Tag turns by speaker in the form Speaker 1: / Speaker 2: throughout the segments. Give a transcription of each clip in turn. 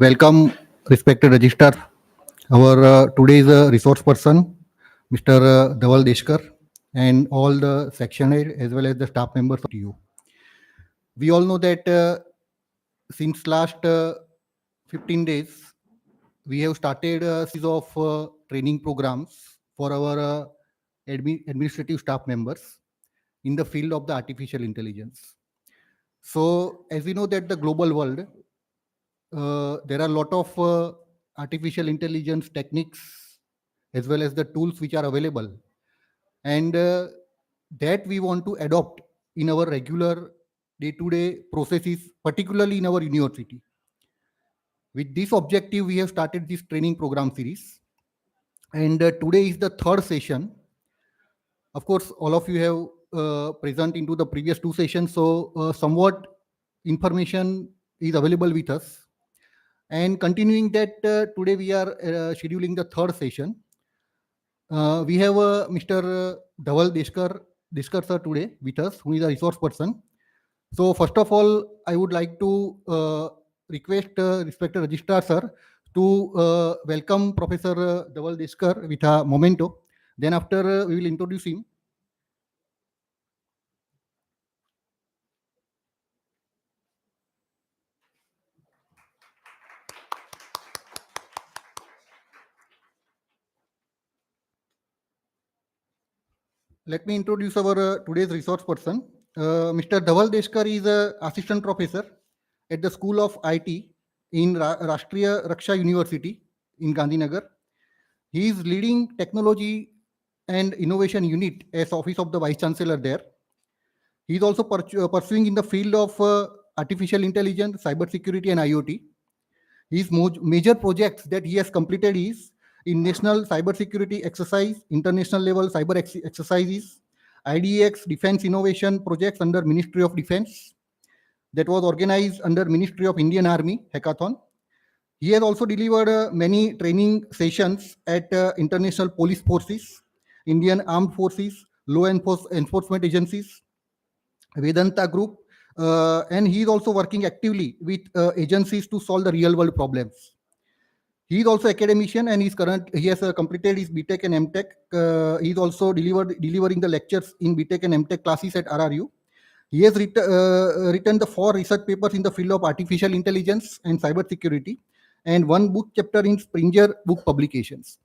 Speaker 1: Welcome, respected registrar. Our today's resource person, Mr. Dhaval Deshkar, and all the section head as well as the staff members of you. We all know that since last 15 days, we have started a series of training programs for our administrative staff members in the field of the artificial intelligence. So, as we know that the global world, there are a lot of artificial intelligence techniques as well as the tools which are available, and that we want to adopt in our regular day-to-day processes, particularly in our university. With this objective, we have started this training program series, and today is the third session. Of course, all of you have present into the previous two sessions, so somewhat information is available with us. And continuing that, today we are scheduling the third session. We have Mr. Dhaval Deshkar sir today with us, who is a resource person. So first of all, I would like to request respected registrar sir to welcome Professor Dhaval Deshkar with a memento. Then after we will introduce him. Let me introduce our today's resource person. Mr. Dhaval Deshkar is a assistant professor at the School of IT in Rashtriya Raksha University in Gandhinagar. He is leading technology and innovation unit as office of the vice chancellor there. He is also pursuing in the field of artificial intelligence, cybersecurity, and IoT. His major projects that he has completed is in national cybersecurity exercise, international level cyber exercises, IDX defense innovation projects under Ministry of Defense that was organized under Ministry of Indian Army hackathon. He has also delivered many training sessions at international police forces, Indian armed forces, law enforcement agencies, Vedanta Group, and he is also working actively with agencies to solve the real world problems. He is also academician and he has completed his BTech and MTech. He is also delivering the lectures in BTech and MTech classes at RRU. He has written the 4 research papers in the field of artificial intelligence and cybersecurity, and 1 book chapter in Springer book publications.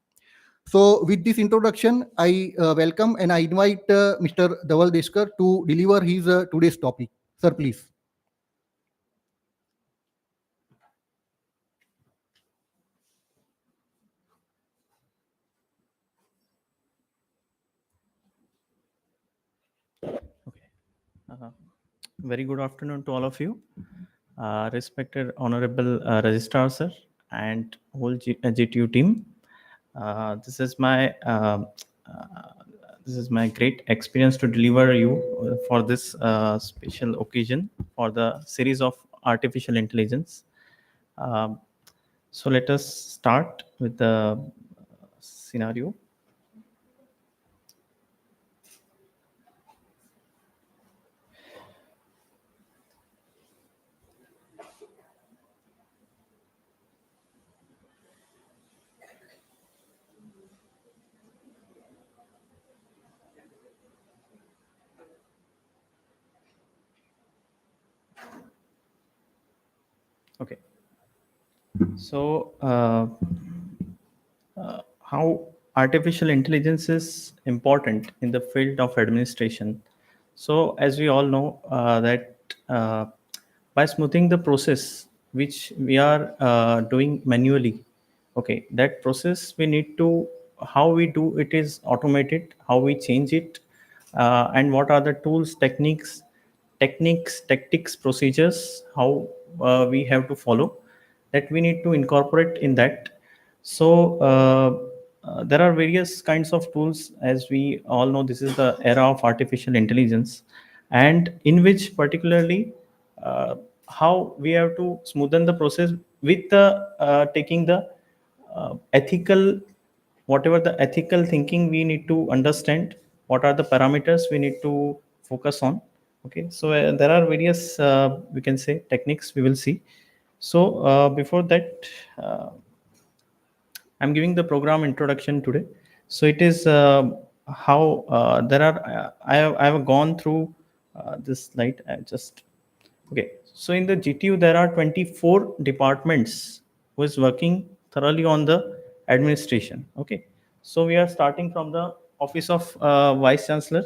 Speaker 1: So, with this introduction, I welcome and I invite Mr. Dhaval Deshkar to deliver his today's topic. Sir, please.
Speaker 2: Okay. Very good afternoon to all of you. Respected Honorable Registrar Sir and whole GTU team. This is my great experience to deliver you for this special occasion for the series of artificial intelligence. So let us start with the scenario. Okay. So, how artificial intelligence is important in the field of administration. So, as we all know, that by smoothing the process which we are doing manually, okay, that process we need to how we do it is automated, how we change it, and what are the tools, tactics, procedures, how we have to follow that we need to incorporate in that. So there are various kinds of tools. As we all know, this is the era of artificial intelligence, and in which particularly how we have to smoothen the process with the taking the ethical, whatever the ethical thinking we need to understand, what are the parameters we need to focus on. Okay, so there are various we can say techniques we will see. So before that, uh, I'm giving the program introduction today. So it is how there are. I have gone through this slide. I just okay. So in the GTU there are 24 departments who is working thoroughly on the administration. Okay. So we are starting from the office of Vice Chancellor,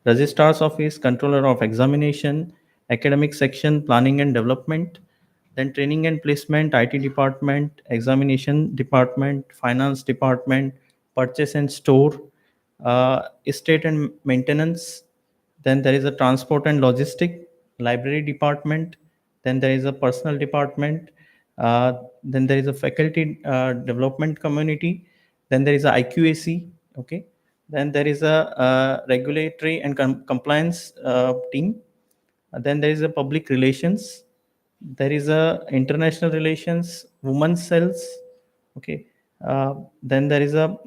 Speaker 2: Registrar's office, Controller of Examination, Academic Section, Planning and Development, then training and placement, IT department, examination department, finance department, purchase and store, estate and maintenance. Then there is a transport and logistic, library department. Then there is a personal department. Then there is a faculty development community. Then there is a IQAC. Okay. Then there is a regulatory and compliance team. Then there is a public relations, there is a international relations, women's cells. Okay. Then there is a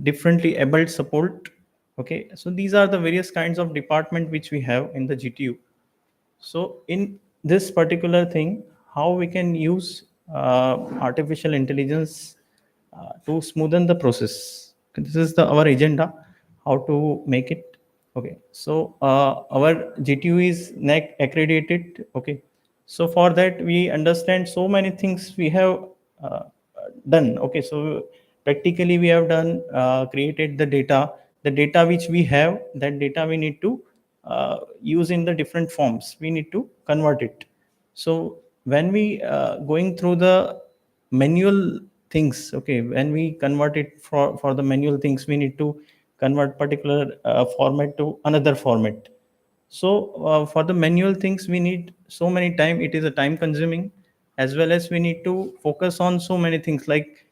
Speaker 2: differently abled support. Okay, so these are the various kinds of department which we have in the GTU. So in this particular thing, how we can use artificial intelligence to smoothen the process. This is the our agenda, how to make it. Okay, so our GTU is NAC accredited. Okay, so for that we understand so many things we have uh, done. Okay, so practically we have done created the data which we have, that data we need to use in the different forms, we need to convert it. So when we going through the manual things, okay, when we convert it for the manual things, we need to convert particular format to another format. So for the manual things we need so many time, it is a time consuming, as well as we need to focus on so many things, like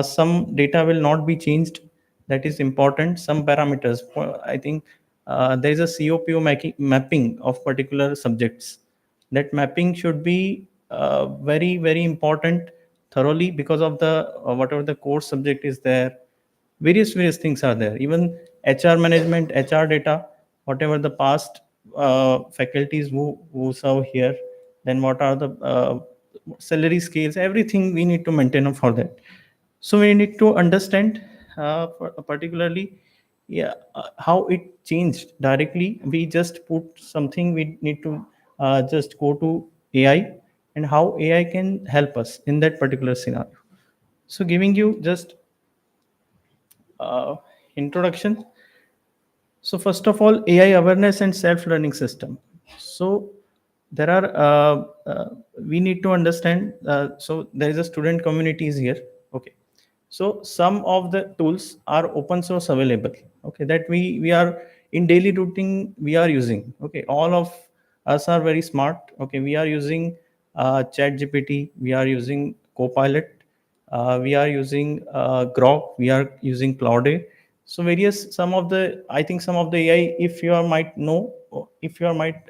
Speaker 2: some data will not be changed, that is important. Some parameters, I think there is a COPO mapping of particular subjects. That mapping should be very very important thoroughly, because of the whatever the course subject is there, various things are there. Even HR management, HR data, whatever the past faculties who serve here, then what are the salary scales, everything we need to maintain for that. So we need to understand particularly, yeah, how it changed directly. We just put something, we need to just go to AI, and how AI can help us in that particular scenario. So giving you just uh, introduction. So first of all, AI awareness and self-learning system. So there are we need to understand. So there is a student communities here. Okay. So some of the tools are open source available. Okay, that we are in daily routine we are using. Okay, all of us are very smart. Okay, we are using Chat GPT. We are using Copilot. We are using Grok. We are using Cloud. So various some of the, I think some of the AI, if you are might know, if you are might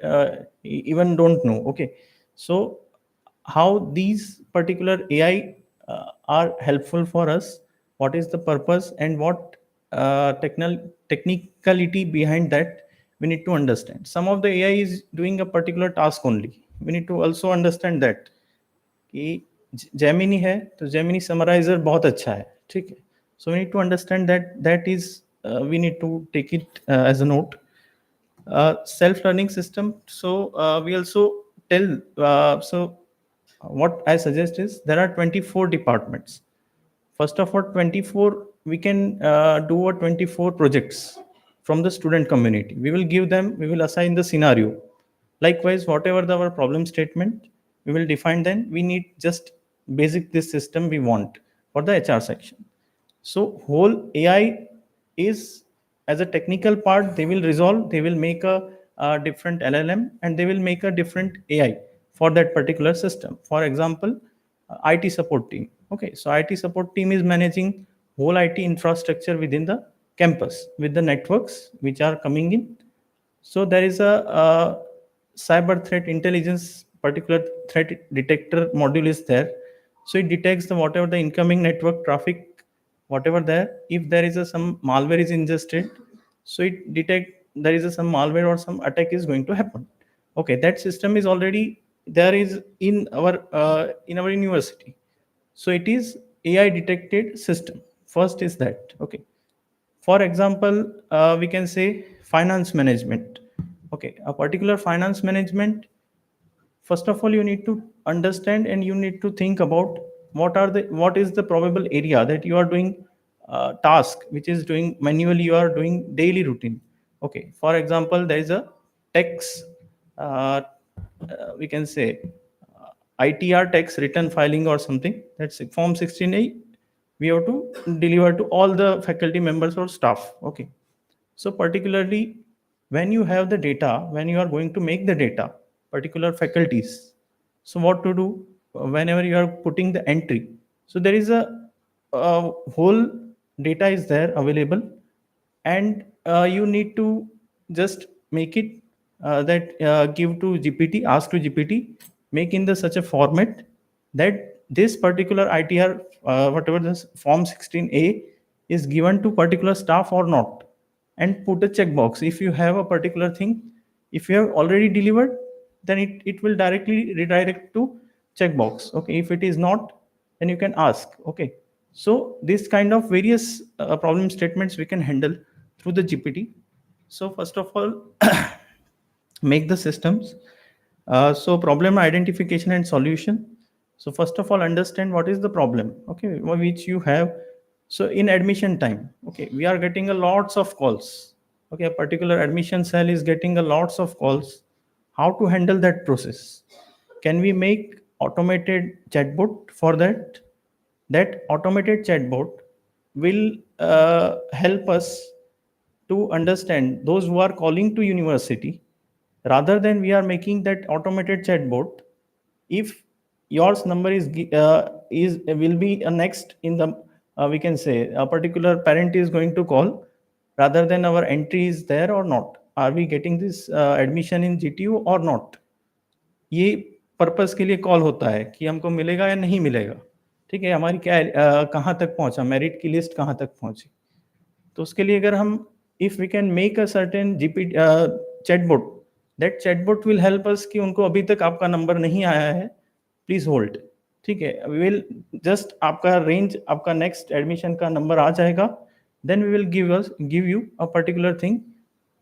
Speaker 2: even don't know. Okay, so how these particular AI are helpful for us, what is the purpose, and what technicality behind that, we need to understand. Some of the AI is doing a particular task only, we need to also understand that कि Gemini है तो Gemini समराइजर बहुत अच्छा है, ठीक है. So we need to understand that that is we need to take it as a note. Self learning system. So we also tell. So what I suggest is there are 24 departments. First of all, 24 we can do a 24 projects from the student community. We will give them. We will assign the scenario. Likewise, whatever our problem statement, we will define. Then we need just basic this system we want for the HR section. So whole AI is as a technical part, they will resolve, they will make a different LLM, and they will make a different AI for that particular system. For example, IT support team. Okay, so IT support team is managing whole IT infrastructure within the campus with the networks which are coming in. So there is a cyber threat intelligence particular threat detector module is there. So it detects the whatever the incoming network traffic, whatever there. If there is a some malware is ingested, so it detect there is a some malware or some attack is going to happen. Okay, that system is already there is in our university. So it is AI detected system. First is that, okay. For example, we can say finance management. Okay, a particular finance management, first of all you need to understand and you need to think about what is the probable area that you are doing task which is doing manually, you are doing daily routine. Okay, for example, there is a tax, we can say ITR, tax return filing or something, that's form 16A, we have to deliver to all the faculty members or staff. Okay, so particularly when you have the data, when you are going to make the data, particular faculties, so what to do whenever you are putting the entry? So there is a whole data is there available, and you need to just make it that give to GPT, ask to GPT, make in the such a format that this particular ITR, whatever this form 16A is given to particular staff or not, and put a checkbox. If you have a particular thing, if you have already delivered, then it will directly redirect to checkbox. Okay, if it is not, then you can ask. Okay, so this kind of various problem statements we can handle through the GPT. So first of all, make the systems. So problem identification and solution. So first of all, understand what is the problem, okay, which you have. So in admission time, okay, we are getting a lots of calls. Okay, a particular admission cell is getting a lots of calls. How to handle that process? Can we make automated chatbot for that? That automated chatbot will help us to understand those who are calling to university, rather than we are making that automated chatbot. If yours number is will be a next in the, we can say a particular parent is going to call, rather than our entry is there or not, are we getting this admission in GTU or not, ये purpose के लिए call होता है कि हमको मिलेगा या नहीं मिलेगा। ठीक है, हमारी क्या कहाँ तक पहुंचा, मेरिट की लिस्ट कहाँ तक पहुंची। तो उसके लिए अगर हम, if we can make a certain GP chatbot, that chatbot will help us कि उनको अभी तक आपका नंबर नहीं आया है, प्लीज होल्ड। ठीक है, वी विल जस्ट आपका रेंज, आपका नेक्स्ट एडमिशन का नंबर आ जाएगा, then we will give you a particular thing,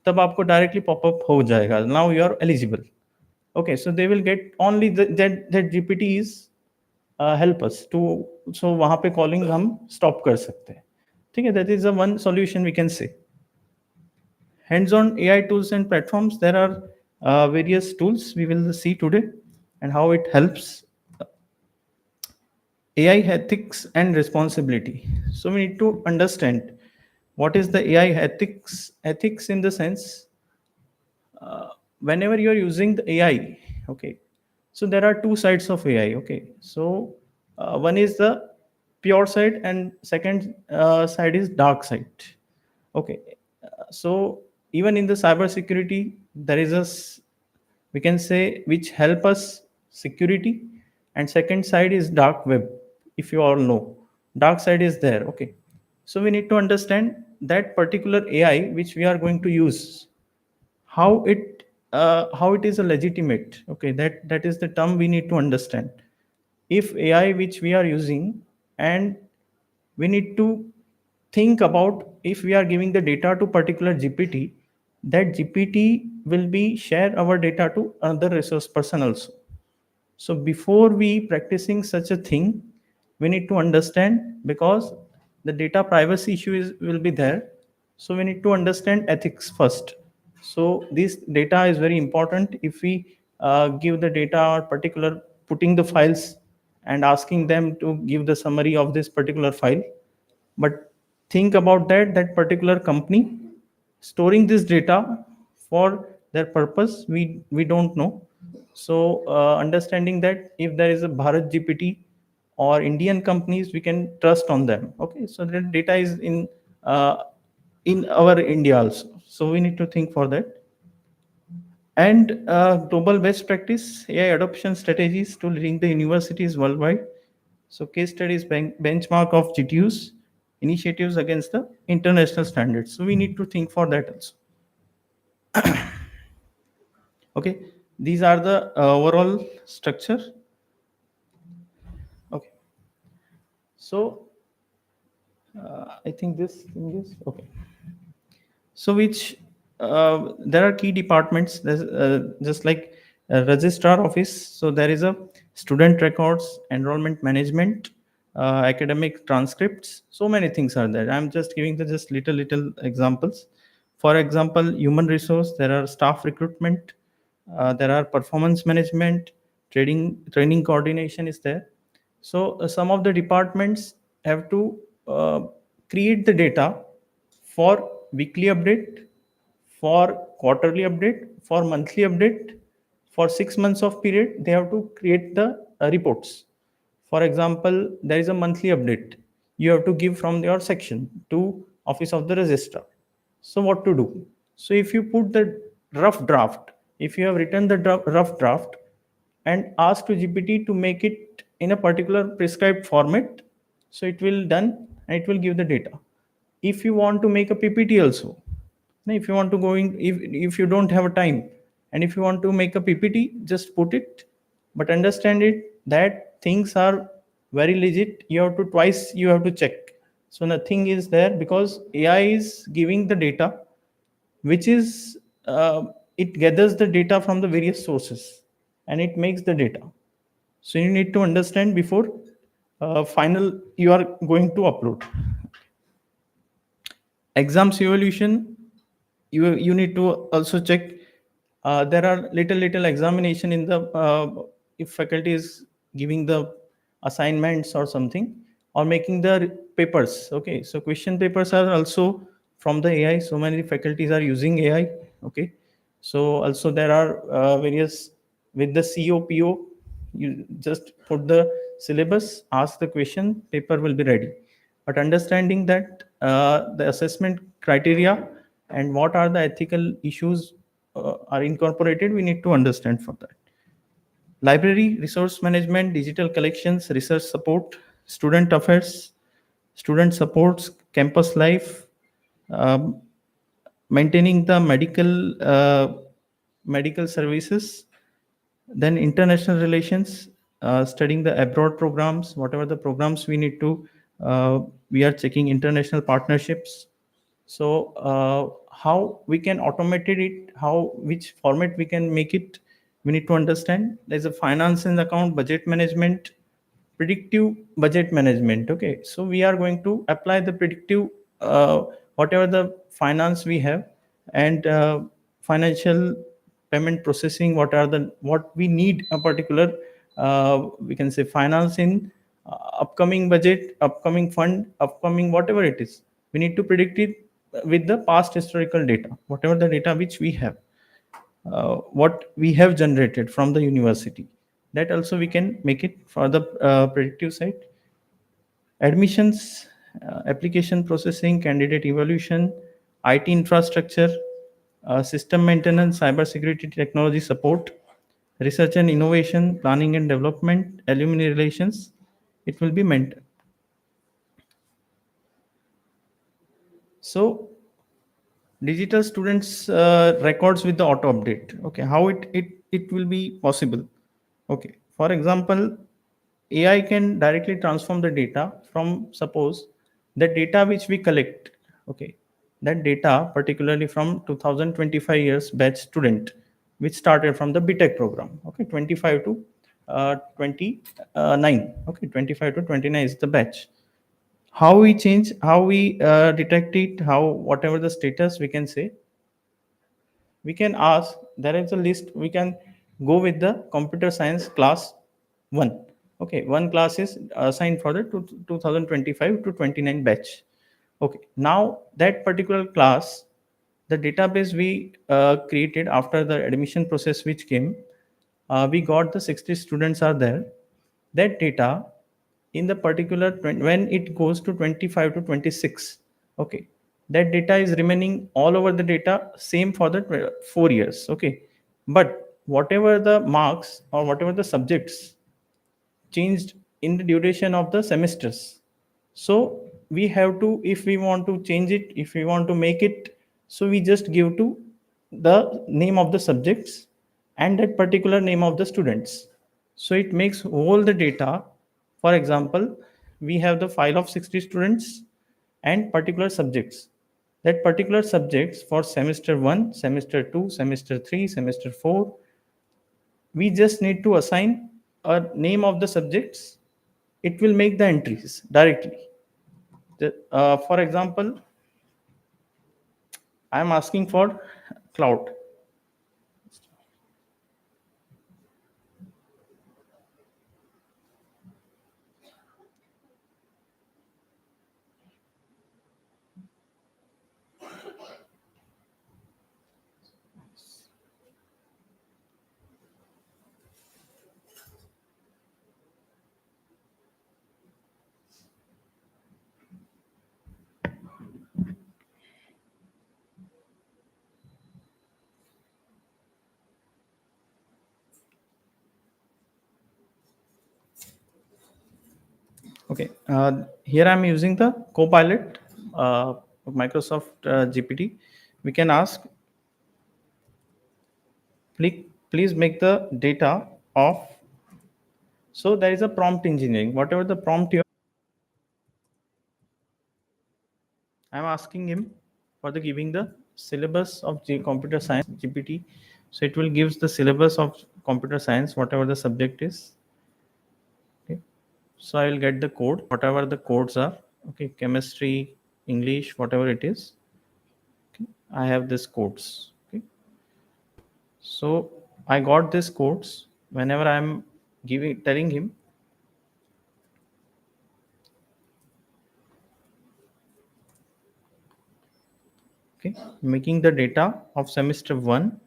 Speaker 2: तब आपको डायरेक्टली पॉपअप हो जाएगा, now you are eligible. Okay, so they will get only that GPT is help us to, so वहाँ पे कॉलिंग हम स्टॉप कर सकते हैं। ठीक है, that is a one solution we can say. Hands-on AI tools and platforms, there are various tools we will see today and how it helps. AI ethics and responsibility. So we need to understand what is the AI ethics. Ethics in the sense, whenever you are using the AI, okay, so there are two sides of AI. Okay, so one is the pure side and second side is dark side. Okay, so even in the cyber security, there is we can say which help us security, and second side is dark web. If you all know, dark side is there. Okay, so we need to understand that particular AI which we are going to use, how it is a legitimate. Okay, that is the term we need to understand. If AI which we are using, and we need to think about, if we are giving the data to particular GPT, that GPT will be share our data to another resource person also. So before we practicing such a thing, we need to understand, because the data privacy issue will be there. So we need to understand ethics first. So this data is very important. If we give the data or particular putting the files and asking them to give the summary of this particular file, but think about that particular company storing this data for their purpose, we don't know. So understanding that if there is a Bharat GPT or Indian companies, we can trust on them. Okay, so that data is uh, in our India also, so we need to think for that. And global best practice AI adoption strategies to leading the universities worldwide. So case studies benchmark of GTU's initiatives against the international standards. So we need to think for that also. Okay. These are the overall structure. Okay. So I think this thing is okay. So which there are key departments. There's just like a registrar office. So there is a student records, enrollment management, academic transcripts. So many things are there. I'm just giving the just little examples. For example, human resource. There are staff recruitment. There are performance management, training coordination is there. So some of the departments have to create the data for weekly update, for quarterly update, for monthly update, for 6 months of period. They have to create the reports. For example, there is a monthly update. You have to give from your section to office of the registrar. So what to do? So if you put the rough draft, if you have written the rough draft and ask to GPT to make it in a particular prescribed format, so it will done and it will give the data. If you want to make a PPT also, if you want to go in, if you don't have a time and if you want to make a PPT, just put it, but understand it that things are very legit. You have to twice you have to check. So nothing is there because AI is giving the data, which is it gathers the data from the various sources and it makes the data. So you need to understand before final you are going to upload. Exams evaluation, you need to also check. There are little examination in the if faculty is giving the assignments or something or making the papers. Okay, so question papers are also from the AI. So many faculties are using AI. Okay, so also there are various with the COPO. You just put the syllabus, ask the question, paper will be ready. But understanding that the assessment criteria and what are the ethical issues are incorporated, we need to understand for that. Library, resource management, digital collections, research support, student affairs, student supports, campus life, um, maintaining the medical services, then international relations, studying the abroad programs, whatever the programs we need to, we are checking international partnerships. So how we can automate it, how which format we can make it, we need to understand. There's a finance and account, budget management, predictive budget management. Okay, so we are going to apply the predictive whatever the finance we have and financial payment processing. What are the what we need a particular we can say finance in upcoming budget, upcoming fund, upcoming whatever it is. We need to predict it with the past historical data, whatever the data which we have, what we have generated from the university. That also we can make it for the predictive side. Admissions, application processing, candidate evaluation, IT infrastructure, system maintenance, cybersecurity technology support, research and innovation, planning and development, alumni relations. It will be maintained. So digital students records with the auto update. Okay, how it will be possible? Okay, for example, AI can directly transform the data from, suppose, the data which we collect. Okay, that data particularly from 2025 years batch student which started from the BTech program. Okay, 25 to 29. Okay, 25 to 29 is the batch. How we change, how we detect it, how whatever the status we can say, we can ask. There is a list. We can go with the computer science class 1. Okay, one class is assigned for the 2025 to 29 batch. Okay, now that particular class, the database we created after the admission process which came, we got the 60 students are there. That data in the particular when it goes to 25 to 26. Okay, that data is remaining all over the data same for the 4 years. Okay, but whatever the marks or whatever the subjects changed in the duration of the semesters. So we have to, if we want to change it, if we want to make it, so we just give to the name of the subjects and that particular name of the students. So it makes all the data. For example, we have the file of 60 students and particular subjects. That particular subjects for semester 1, semester 2, semester 3, semester 4, we just need to assign a name of the subjects. It will make the entries directly. For example, I am asking for cloud. Okay, here I'm using the Copilot of Microsoft GPT. We can ask, please make the data of. So there is a prompt engineering. Whatever the prompt you, I'm asking him for the giving the syllabus of computer science GPT. So it will gives the syllabus of computer science, whatever the subject is. Okay. So I will get the code, whatever the codes are. Okay, chemistry, English, whatever it is. Okay. I have this codes. Okay. So I got this codes whenever I'm giving telling him, okay, making the data of semester 1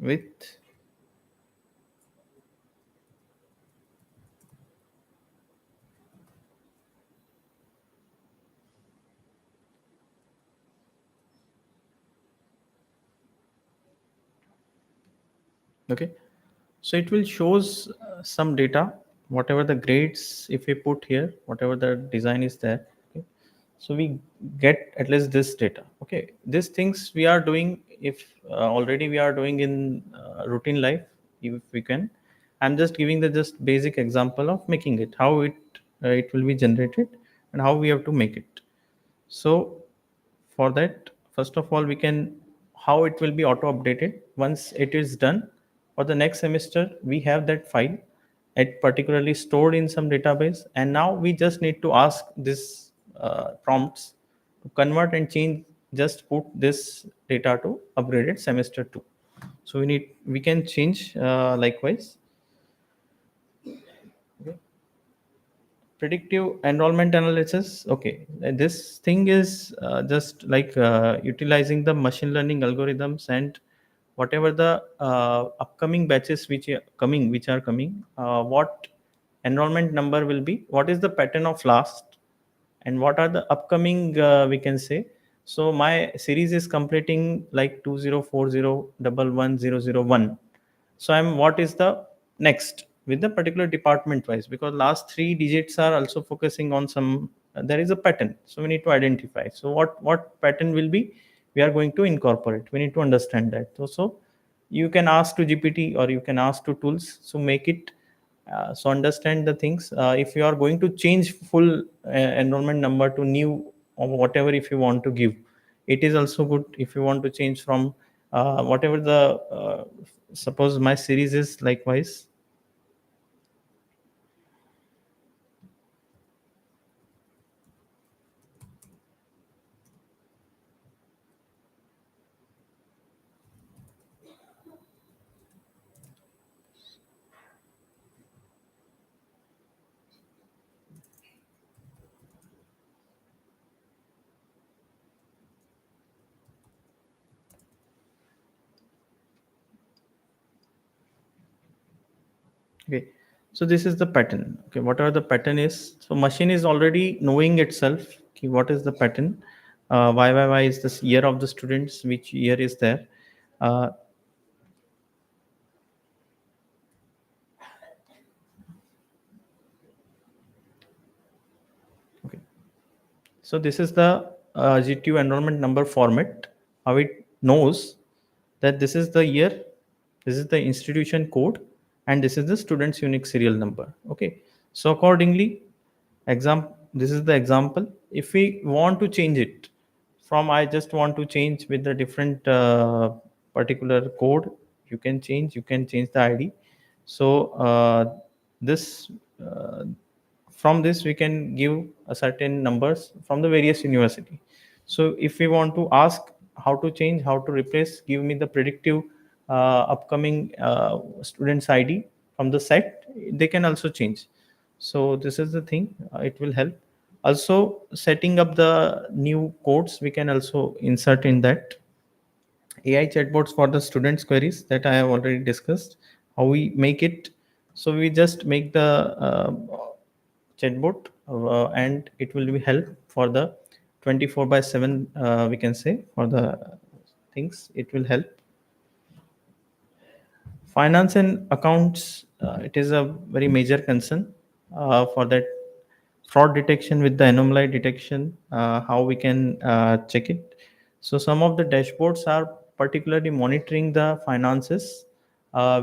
Speaker 2: with, okay. So it will shows some data, whatever the grades if we put here, whatever the design is there. Okay. So we get at least this data. Okay, these things we are doing if already we are doing in routine life. If we can, I'm just giving the just basic example of making it, how it will be generated and how we have to make it. So for that, first of all, we can how it will be auto updated once it is done. For the next semester, we have that file it particularly stored in some database, and now we just need to ask this prompts to convert and change. Just put this data to upgraded semester 2. So we can change likewise. Predictive enrollment analysis. Okay, this thing is just like utilizing the machine learning algorithms and whatever the upcoming batches which are coming, what enrollment number will be, what is the pattern of last, and what are the upcoming we can say. So my series is completing like 2040111001. So I'm what is the next with the particular department wise, because last three digits are also focusing on some there is a pattern, so we need to identify. So what pattern will be, we are going to incorporate, we need to understand that. So you can ask to GPT or you can ask to tools, so make it so understand the things. If you are going to change full enrollment number to new or whatever, if you want to give, it is also good. If you want to change from whatever the suppose my series is likewise. Okay, so this is the pattern. Okay, whatever the pattern is, so machine is already knowing itself. Okay, what is the pattern, why is this year of the students, which year is there. uh, So this is the GTU enrollment number format. How it knows that this is the year, this is the institution code, and this is the student's unique serial number. Okay. So accordingly, this is the example. If we want to change it from, I just want to change with the different particular code, you can change the ID. So this from this we can give a certain numbers from the various university. So if we want to ask how to change, how to replace, give me the predictive upcoming students ID from the set, they can also change. So this is the thing, it will help. Also setting up the new codes, we can also insert in that. AI chatbots for the students queries, that I have already discussed how we make it. So we just make the chatbot, and it will be help for the 24 by 7, we can say, for the things it will help. Finance and accounts, it is a very major concern for that fraud detection with the anomaly detection, how we can check it. So some of the dashboards are particularly monitoring the finances,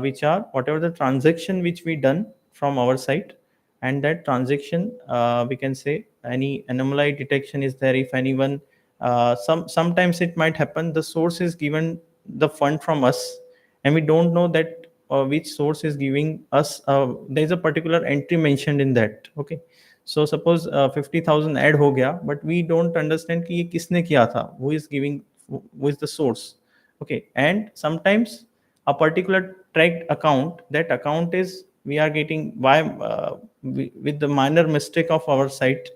Speaker 2: which are whatever the transaction which we done from our side, and that transaction, we can say any anomaly detection is there. If anyone, sometimes it might happen the source is given the fund from us, and we don't know that which source is giving us, there is a particular entry mentioned in that. Okay. So suppose 50,000 add हो गया, but we don't understand कि ये किसने किया था, who is giving, who is the source. Okay. And sometimes a particular tracked account, that account is, we are getting why, with the minor mistake of our site,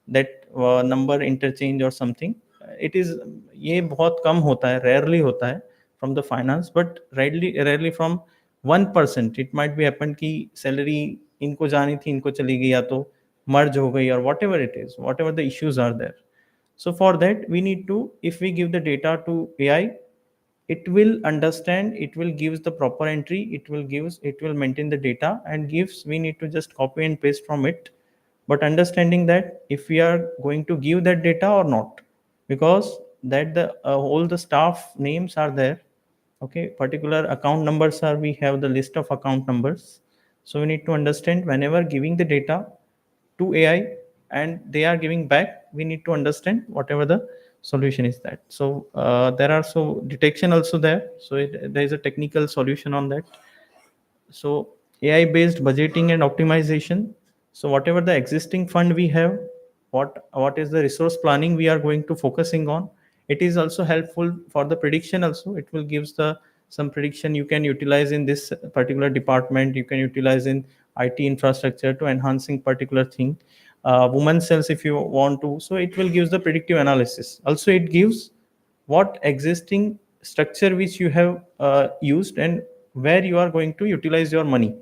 Speaker 2: that number interchange or something, it is, ये बहुत कम होता है, rarely होता है from the finance, but rarely from 1%. It might be happen कि salary इनको जानी थी, इनको चली गई, या तो merge हो गई, or whatever it is, whatever the issues are there. So for that we need to, if we give the data to AI, it will understand, it will gives the proper entry, it will maintain the data and gives, we need to just copy and paste from it, but understanding that if we are going to give that data or not, because that the all the staff names are there. Okay. Particular account numbers are, we have the list of account numbers. So we need to understand whenever giving the data to AI and they are giving back, we need to understand whatever the solution is that. So there are so detection also there. So there is a technical solution on that. So AI based budgeting and optimization, so whatever the existing fund we have, what is the resource planning we are going to focusing on, it is also helpful for the prediction. Also it will gives the some prediction you can utilize in this particular department, you can utilize in IT infrastructure to enhancing particular thing, women cells if you want to. So it will gives the predictive analysis. Also it gives what existing structure which you have used and where you are going to utilize your money.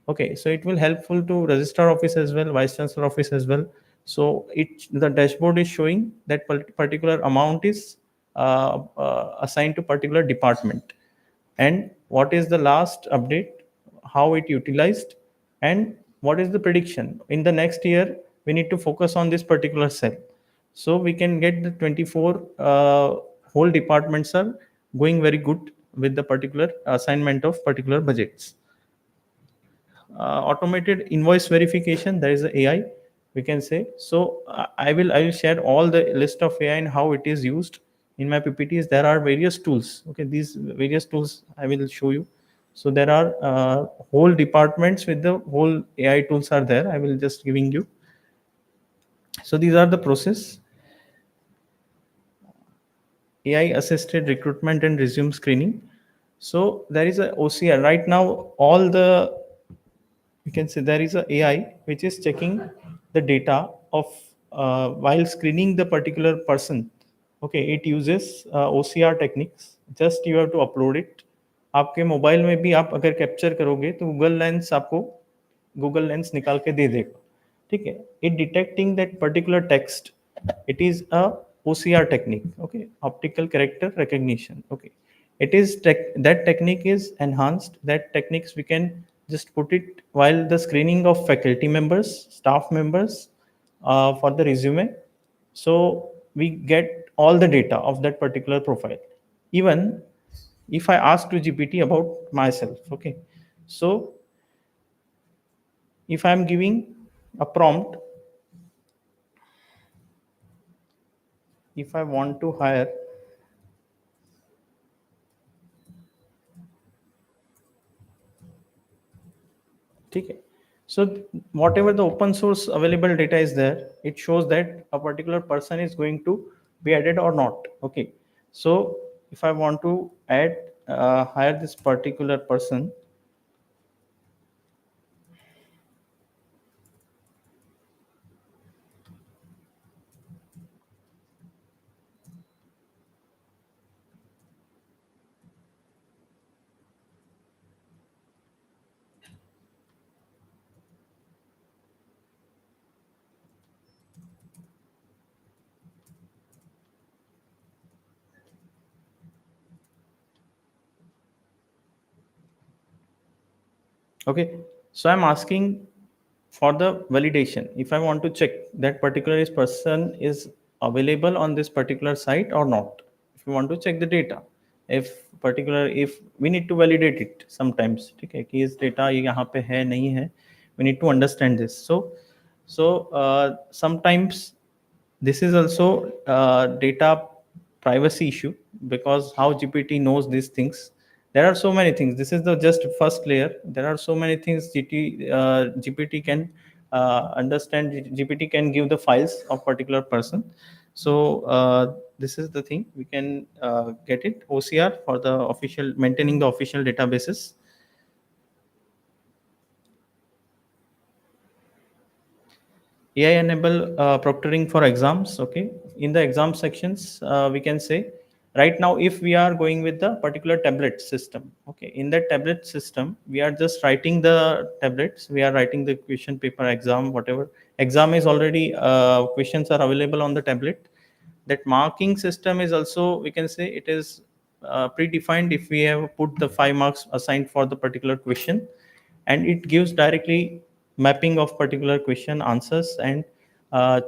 Speaker 2: Okay. So it will helpful to registrar office as well, vice chancellor office as well. So it, the dashboard is showing that particular amount is assigned to particular department, and what is the last update, how it utilized, and what is the prediction in the next year. We need to focus on this particular cell, so we can get the 24 whole departments are going very good with the particular assignment of particular budgets. Automated invoice verification, there is a AI, we can say. So I will share all the list of AI and how it is used in my ppts. There are various tools. Okay. These various tools I will show you. So there are whole departments with the whole AI tools are there, I will just giving you. So these are the process. AI assisted recruitment and resume screening. So there is a OCR right now. All the, you can say there is a AI which is checking the data of while screening the particular person. Okay. It uses OCR techniques. Just you have to upload it. आपके mobile में भी आप अगर capture करोगे तो Google lens आपको Google lens निकाल के दे देगा. ठीक है. It detecting that particular text, it is a OCR technique. Okay. Optical character recognition. Okay. It is that technique is enhanced. That techniques we can just put it while the screening of faculty members, staff members, for the resume. So we get all the data of that particular profile. Even if I ask to GPT about myself, okay, so if I'm giving a prompt, if I want to hire, okay, so whatever the open source available data is there, it shows that a particular person is going to be added or not. Okay, so if I want to add hire this particular person, okay, so I'm asking for the validation. If I want to check that particular person is available on this particular site or not, if you want to check the data, if particular, if we need to validate it sometimes, ठीक है कि इस data ये यहाँ पे है नहीं है, we need to understand this. So sometimes this is also data privacy issue, because how GPT knows these things. There are so many things. This is the just first layer. There are so many things GPT can understand. GPT can give the files of particular person. So this is the thing we can get it OCR for the official maintaining the official databases. AI enable proctoring for exams. Okay, in the exam sections, we can say right now if we are going with the particular tablet system. Okay, in that tablet system, we are just writing the tablets. We are writing the question paper exam, whatever exam is already questions are available on the tablet. That marking system is also, we can say, it is predefined. If we have put the 5 marks assigned for the particular question, and it gives directly mapping of particular question answers and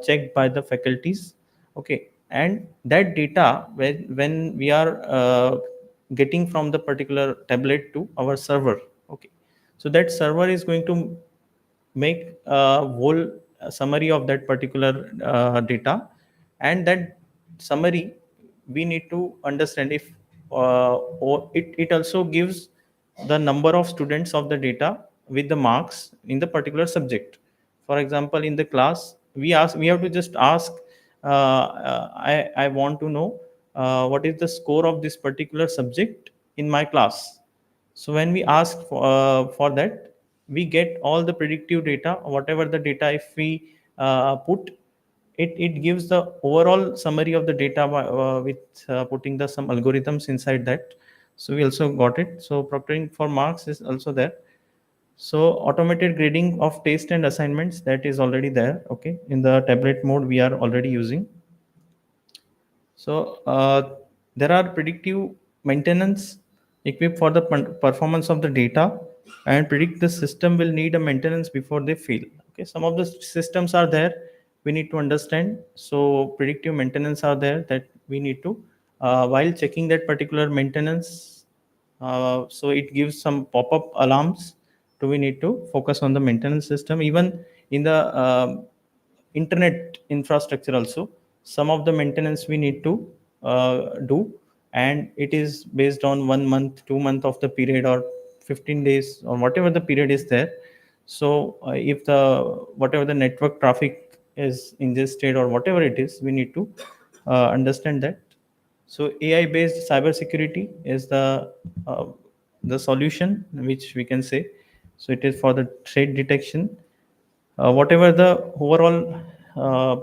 Speaker 2: checked by the faculties. Okay, and that data, when we are getting from the particular tablet to our server, okay, so that server is going to make a whole summary of that particular data, and that summary we need to understand if or it also gives the number of students of the data with the marks in the particular subject. For example, in the class, we have to just ask, I want to know what is the score of this particular subject in my class. So when we ask for that, we get all the predictive data, whatever the data, if we put it gives the overall summary of the data with putting the some algorithms inside that. So we also got it. So proctoring for marks is also there. So automated grading of test and assignments, that is already there. Okay, in the tablet mode we are already using. So there are predictive maintenance equipped for the performance of the data, and predict the system will need a maintenance before they fail. Okay, some of the systems are there we need to understand. So predictive maintenance are there that we need to while checking that particular maintenance. So it gives some pop-up alarms. Do we need to focus on the maintenance system? Even in the internet infrastructure also, some of the maintenance we need to do, and it is based on 1 month, 2 month of the period, or 15 days, or whatever the period is there. So if the whatever the network traffic is ingested or whatever it is, we need to understand that. So AI based cybersecurity is uh, the solution which we can say. So it is for the threat detection. Whatever the overall, uh,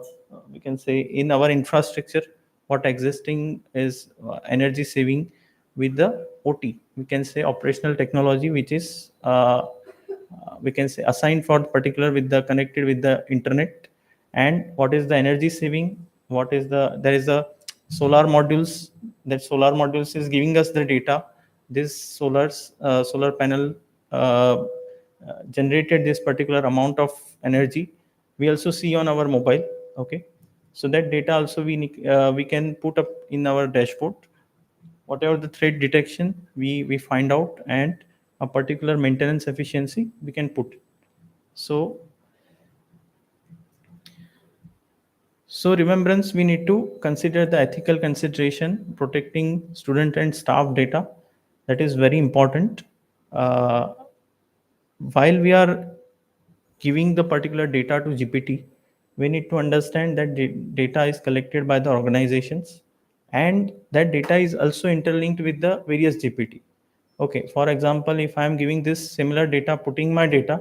Speaker 2: we can say, in our infrastructure, what existing is energy saving with the OT, we can say operational technology, which is we can say assigned for particular with the connected with the internet. And what is the energy saving, what is the, there is a solar modules, that solar modules is giving us the data. This solar panel generated this particular amount of energy. We also see on our mobile. Okay, So that data also we can put up in our dashboard. Whatever the threat detection we find out, and a particular maintenance efficiency we can put. So remembrance, we need to consider the ethical consideration, protecting student and staff data. That is very important. Uh, while we are giving the particular data to GPT, we need to understand that data is collected by the organizations, and that data is also interlinked with the various GPT. Okay, for example, if I am giving this similar data, putting my data,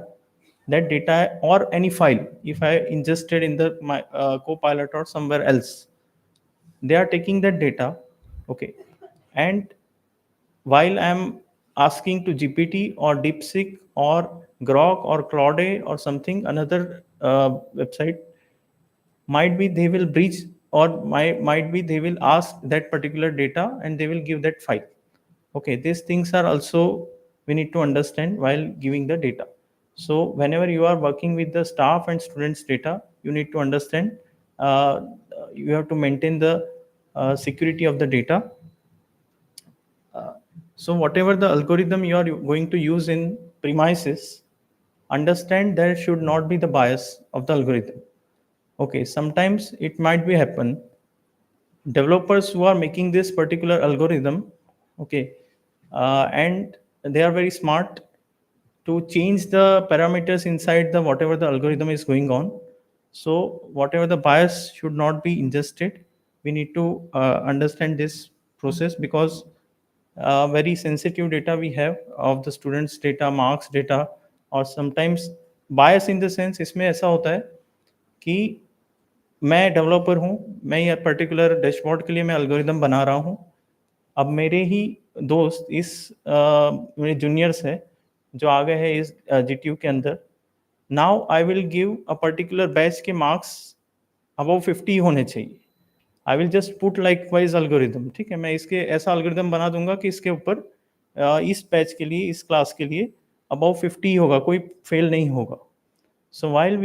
Speaker 2: that data or any file, if I ingested in the my Copilot or somewhere else, they are taking that data. Okay, and while I'm asking to GPT or DeepSeek or Grok or Claude or something another website, might be they will breach, or might be they will ask that particular data and they will give that file. Okay, these things are also we need to understand while giving the data. So whenever you are working with the staff and students data, you need to understand, uh, you have to maintain the security of the data. So whatever the algorithm you are going to use in premises, understand there should not be the bias of the algorithm. Okay, sometimes it might be happen, developers who are making this particular algorithm, okay, and they are very smart to change the parameters inside the whatever the algorithm is going on. So whatever the bias should not be ingested, we need to understand this process, because very sensitive data we have of the students data, marks data, और sometimes bias in the sense इसमें ऐसा होता है कि मैं developer हूँ, मैं ये पर्टिकुलर डैशबोर्ड के लिए मैं एल्गोरिदम बना रहा हूँ। अब मेरे ही दोस्त इस मेरे जूनियर्स है जो आ गए हैं इस जीटीयू के अंदर। Now I will give a particular batch के मार्क्स अबव 50 होने चाहिए। I will just put like wise algorithm, ठीक है, मैं इसके ऐसा अल्गोरिदम बना दूंगा कि इसके ऊपर इस बैच के लिए, इस क्लास के लिए अबव 50 होगा, कोई फेल नहीं होगा। सो while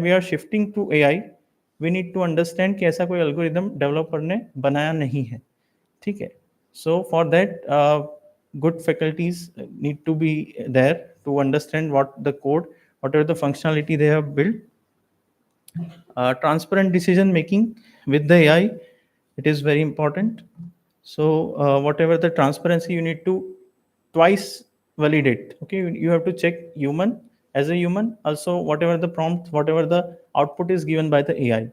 Speaker 2: we are shifting to AI, we need to understand कि ऐसा कोई algorithm डेवलपर ने बनाया नहीं है, ठीक है। So for that, good faculties need to be there to understand what the code, what are the functionality they have built. Transparent decision making with the AI, it is very important. So whatever the transparency, you need to twice validate. Okay, you have to check human as a human. Also, whatever the prompt, whatever the output is given by the AI,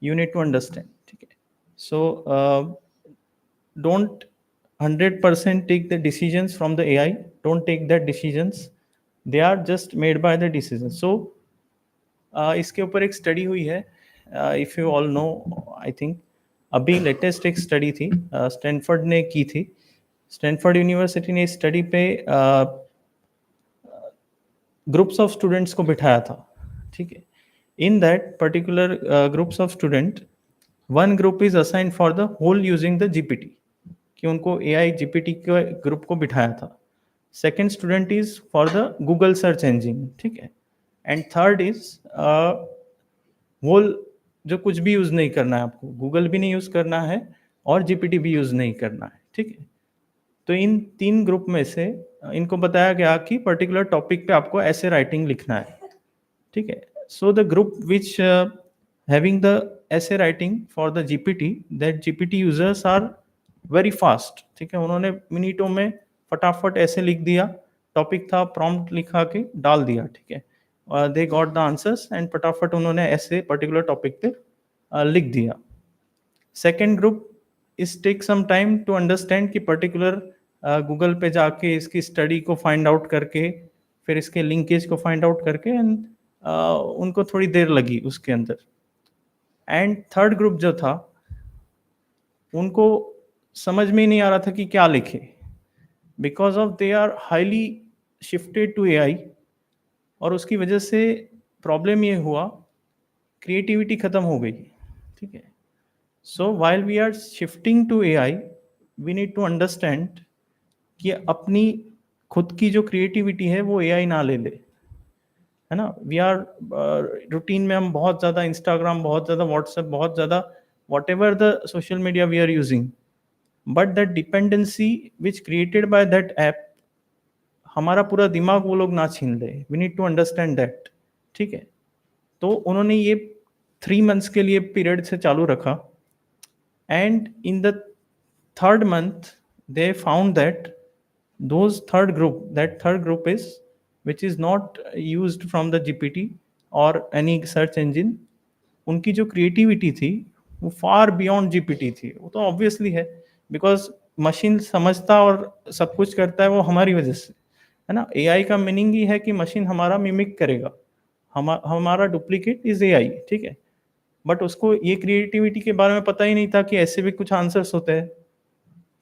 Speaker 2: you need to understand. Okay. So don't 100% take the decisions from the AI. Don't take that decisions. They are just made by the decisions. So इसके ऊपर एक study हुई है, if you all know, I think अभी latest एक study थी, Stanford ने की थी। स्टैनफोर्ड यूनिवर्सिटी ने इस स्टडी पे ग्रुप्स ऑफ स्टूडेंट्स को बिठाया था, ठीक है। In that particular groups of student, one group is assign for the whole using the GPT, कि उनको एआई जीपीटी के ग्रुप को बिठाया था। Second student is for the Google search engine, ठीक है। एंड थर्ड इज होल, जो कुछ भी यूज़ नहीं करना है आपको, गूगल भी नहीं यूज़ करना है और जीपीटी भी यूज़ नहीं करना है, ठीक है। तो इन 3 ग्रुप में से इनको बताया गया कि पर्टिकुलर टॉपिक पे आपको ऐसे राइटिंग लिखना है, ठीक है। So the group which having the essay writing for the GPT, that GPT users are very fast, ठीक है। उन्होंने मिनटों में फटाफट ऐसे लिख दिया, टॉपिक था, प्रॉम्प्ट लिखा के डाल दिया, ठीक है। They got the answers and फटाफट उन्होंने ऐसे पर्टिकुलर टॉपिक पे लिख दिया। Second group is take some time to understand कि पर्टिकुलर गूगल पे जाके इसकी स्टडी को फाइंड आउट करके, फिर इसके लिंकेज को फाइंड आउट करके, एंड उनको थोड़ी देर लगी उसके अंदर। एंड थर्ड ग्रुप जो था, उनको समझ में ही नहीं आ रहा था कि क्या लिखे, because of they are highly shifted to AI, और उसकी वजह से प्रॉब्लम ये हुआ, क्रिएटिविटी ख़त्म हो गई, ठीक है। So while we are shifting to AI, we need to understand कि अपनी खुद की जो क्रिएटिविटी है वो एआई ना ले ले। है ना. वी आर रूटीन में हम बहुत ज़्यादा इंस्टाग्राम, बहुत ज़्यादा व्हाट्सएप, बहुत ज़्यादा whatever the social media we are using, but that dependency which created by that app, हमारा पूरा दिमाग वो लोग ना छीन ले. We need to understand that. ठीक है. तो उन्होंने ये 3 मंथ्स के लिए पीरियड से चालू रखा, and in the third month they found that that third group is which is not used from the gpt or any search engine, उनकी जो क्रिएटिविटी थी वो फार बियॉन्ड जीपीटी थी. वो तो ऑब्वियसली है, बिकॉज मशीन समझता और सब कुछ करता है वो हमारी वजह से, है ना. एआई का मीनिंग ही है कि मशीन हमारा मिमिक करेगा, हमारा डुप्लीकेट इज एआई. ठीक है. बट उसको ये क्रिएटिविटी के बारे में पता ही नहीं था कि ऐसे भी कुछ आंसर्स होते हैं.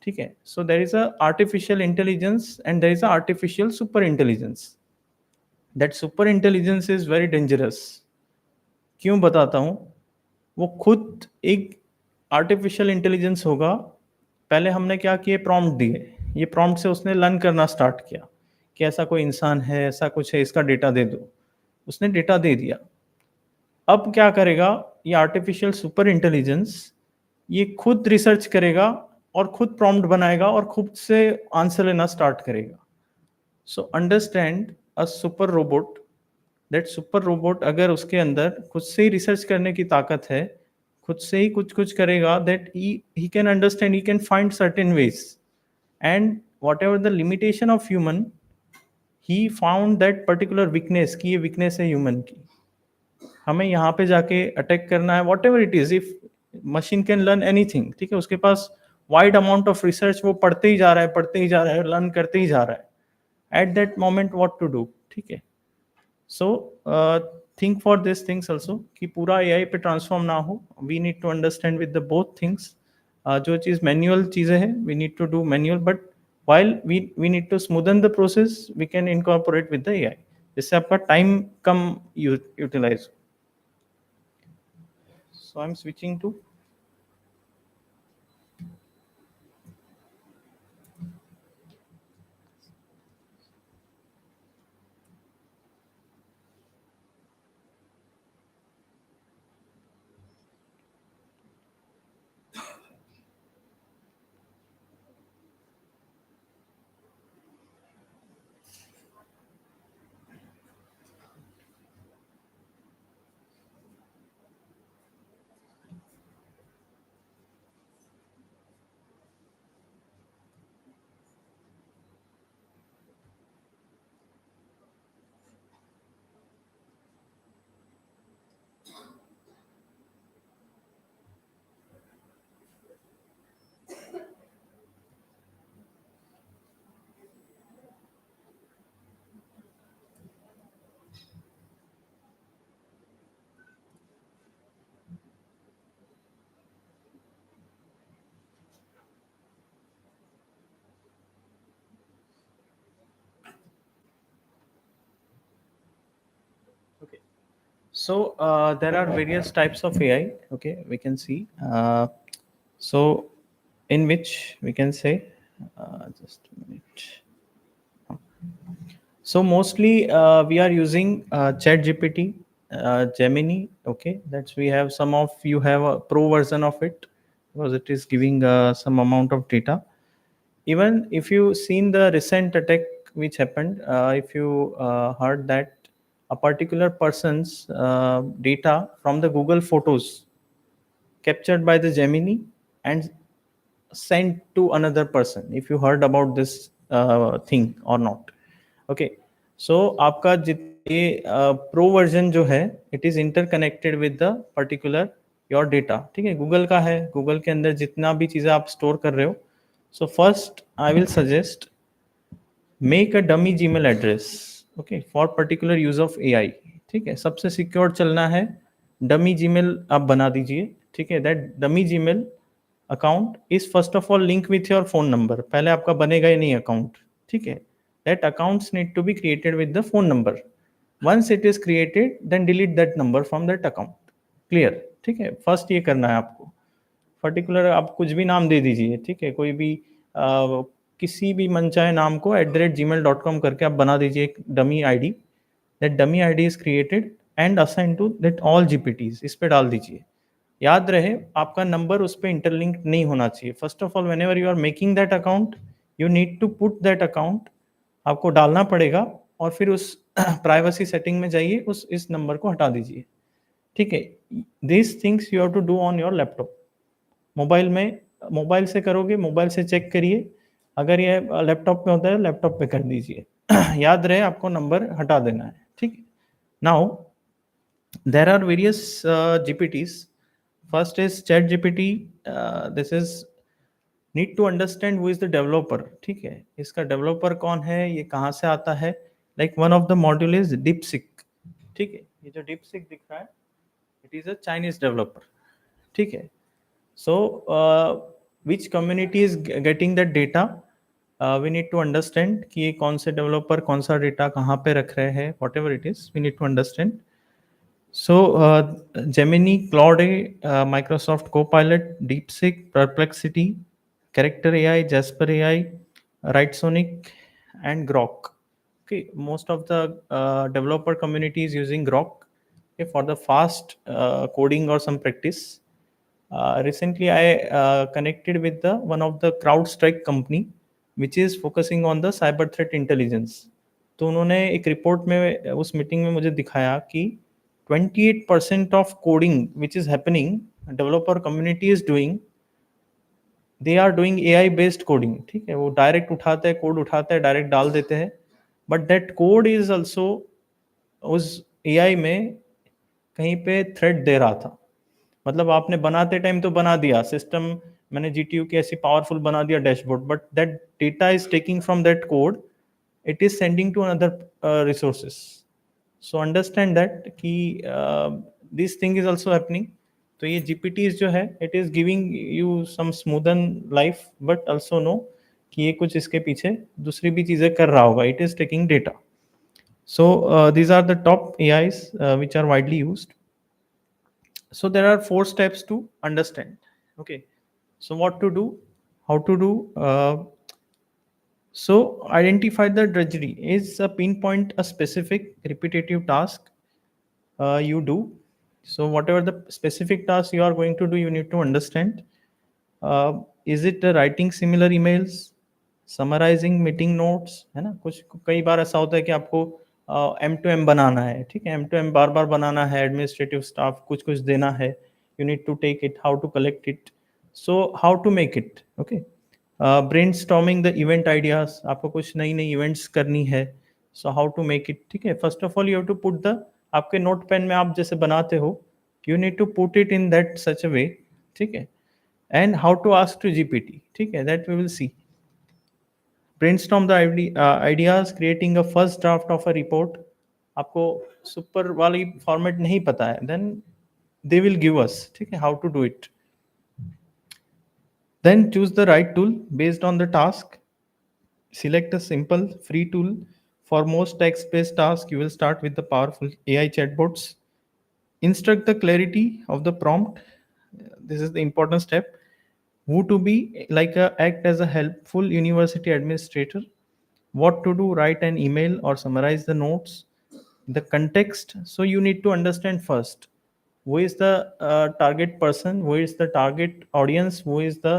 Speaker 2: ठीक है. So there is a artificial intelligence and there is a artificial super intelligence. That super intelligence is very dangerous. क्यों बताता हूँ. वो खुद एक आर्टिफिशियल इंटेलिजेंस होगा. पहले हमने क्या किए, प्रॉम्प्ट दिए, ये प्रॉम्प्ट से उसने लर्न करना स्टार्ट किया कि ऐसा कोई इंसान है, ऐसा कुछ है, इसका डेटा दे दो. उसने डेटा दे दिया. अब क्या करेगा ये आर्टिफिशियल सुपर इंटेलिजेंस, ये खुद रिसर्च करेगा और खुद प्रॉम्प्ट बनाएगा और खुद से आंसर लेना स्टार्ट करेगा. So understand a super robot. That super robot अगर उसके अंदर खुद से ही रिसर्च करने की ताकत है, खुद से ही कुछ कुछ करेगा, that he can understand, he can find certain veg, and what ever the limitation of human, he found that particular weakness कि ये वीकनेस है ह्यूमन की, हमें यहाँ पे जाके अटैक करना है. What ever it is, if machine can learn anything. ठीक है. उसके पास वाइड अमाउंट ऑफ रिसर्च, वो पढ़ते ही जा रहा है, पढ़ते ही जा रहा है, लर्न करते ही जा रहा है. At that moment what to do. ठीक है. So think for this things also कि पूरा एआई पे ट्रांसफॉर्म ना हो. We need to understand with the both things. जो चीज़ मैन्युअल चीज़ें हैं we need to do manual, but while we need to smoothen the process we can incorporate with the AI, जिससे आपका टाइम कम utilize. So I'm switching to. Okay. So there are various types of AI. Okay, we can see. So in which we can say, just a minute. So mostly we are using Chat GPT, Gemini. Okay, that's we have some of you have a pro version of it because it is giving some amount of data. Even if you seen the recent attack which happened, if you heard that a particular person's data from the Google Photos captured by the Gemini and sent to another person, if you heard about this thing or not. Okay. So आपका ये pro version जो है it is interconnected with the particular your data. ठीक है. Google का है, Google के अंदर जितना भी चीज़ें आप स्टोर कर रहे हो. So first I will suggest make a dummy Gmail address. Okay, for particular use of AI. ठीक है. सबसे सिक्योर चलना है, डमी जीमेल आप बना दीजिए. ठीक है. That dummy Gmail account is first of all link with your phone number. पहले आपका बनेगा ही नहीं अकाउंट. ठीक है. That accounts need to be created with the phone number. Once it is created then delete that number from that account. Clear. ठीक है. First ये करना है आपको. पर्टिकुलर आप कुछ भी नाम दे दीजिए. ठीक है. कोई भी किसी भी मनचाहे नाम को @gmail.com करके आप बना दीजिए एक dummy ID. That dummy ID is created and assign to that all GPTs, इस पे डाल दीजिए। याद रहे आपका नंबर उस पर इंटरलिंक नहीं होना चाहिए। First of all, whenever you are making that account, you need to put that account, आपको डालना पड़ेगा, और फिर उस प्राइवेसी सेटिंग में जाइए, उस इस नंबर को हटा दीजिए। ठीक है, this things you have to do on your laptop. Mobile में, मोबाइल से करोगे, मोबाइल से चेक करिए, अगर ये लैपटॉप पे होता है लैपटॉप पे कर दीजिए। याद रहे आपको नंबर हटा देना है। ठीक है, now there are various gpts. First is chat gpt. This is need to understand who is the developer। ठीक है, इसका डेवलपर कौन है, ये कहाँ से आता है। Like one of the module is DeepSeek. ठीक है, ये जो डीपसिक दिख रहा है, it is a Chinese developer. ठीक है, so which community is getting that data, we need to understand कि ये कौन से डेवलपर कौन सा डेटा कहाँ पे रख रहे हैं, whatever it is we need to understand। So, Gemini, Claude, Microsoft Copilot, DeepSeek, Perplexity, Character AI, Jasper AI, Writesonic, and Grok. Okay, most of the developer community is using Grok, okay, for the fast coding or some practice. Recently, I connected with the one of the CrowdStrike company, which is focusing on the cyber threat intelligence। तो उन्होंने एक report में, उस meeting में मुझे दिखाया कि 28% of coding which is happening, developer community is doing, they are doing AI based coding. ठीक है, वो डायरेक्ट उठाते हैं, कोड उठाते हैं, डायरेक्ट डाल देते हैं, but that code is also उस एआई में कहीं पे थ्रेट दे रहा था। मतलब आपने बनाते टाइम तो बना दिया सिस्टम, मैंने जीटीयू की ऐसी पावरफुल बना दिया dashboard, but that data is taking from that code, it is sending to another resources. So understand that कि this thing is also happening. तो ये जीपीटीज जो है, it is giving you some smoothen life, but also know कि ये कुछ इसके पीछे दूसरी भी चीज़ें कर रहा होगा, it is taking data. So these are the top AIs which are widely used. So there are 4 steps to understand। Okay, so what to do, how to do, so identify the drudgery is a pinpoint a specific repetitive task you do। So whatever the specific task you are going to do, you need to understand, is it writing similar emails, summarising meeting notes, है ना। कुछ कई बार ऐसा होता है कि आपको M2M बनाना है। ठीक है, M2M बार बार बनाना है, एडमिनिस्ट्रेटिव स्टाफ कुछ कुछ देना है, you need to take it, how to collect it, so how to make it. Okay, brainstorming the event ideas, आपको कुछ नई नई इवेंट्स करनी है, so how to make it. ठीक है, first of all you have to put the, आपके note pen में आप जैसे बनाते हो, you need to put it in that such a way. ठीक है, and how to ask to GPT. ठीक है, that we will see. Brainstorm the ideas, creating a first draft of a report. आपको सुपर वाली format नहीं पता है, then they will give us. ठीक है, how to do it. Then choose the right tool based on the task, select a simple free tool for most text based tasks, you will start with the powerful AI chatbots, instruct the clarity of the prompt, this is the important step, who to be, like act as a helpful university administrator, what to do, write an email or summarize the notes, the context, so you need to understand first who is the target person, who is the target audience, who is the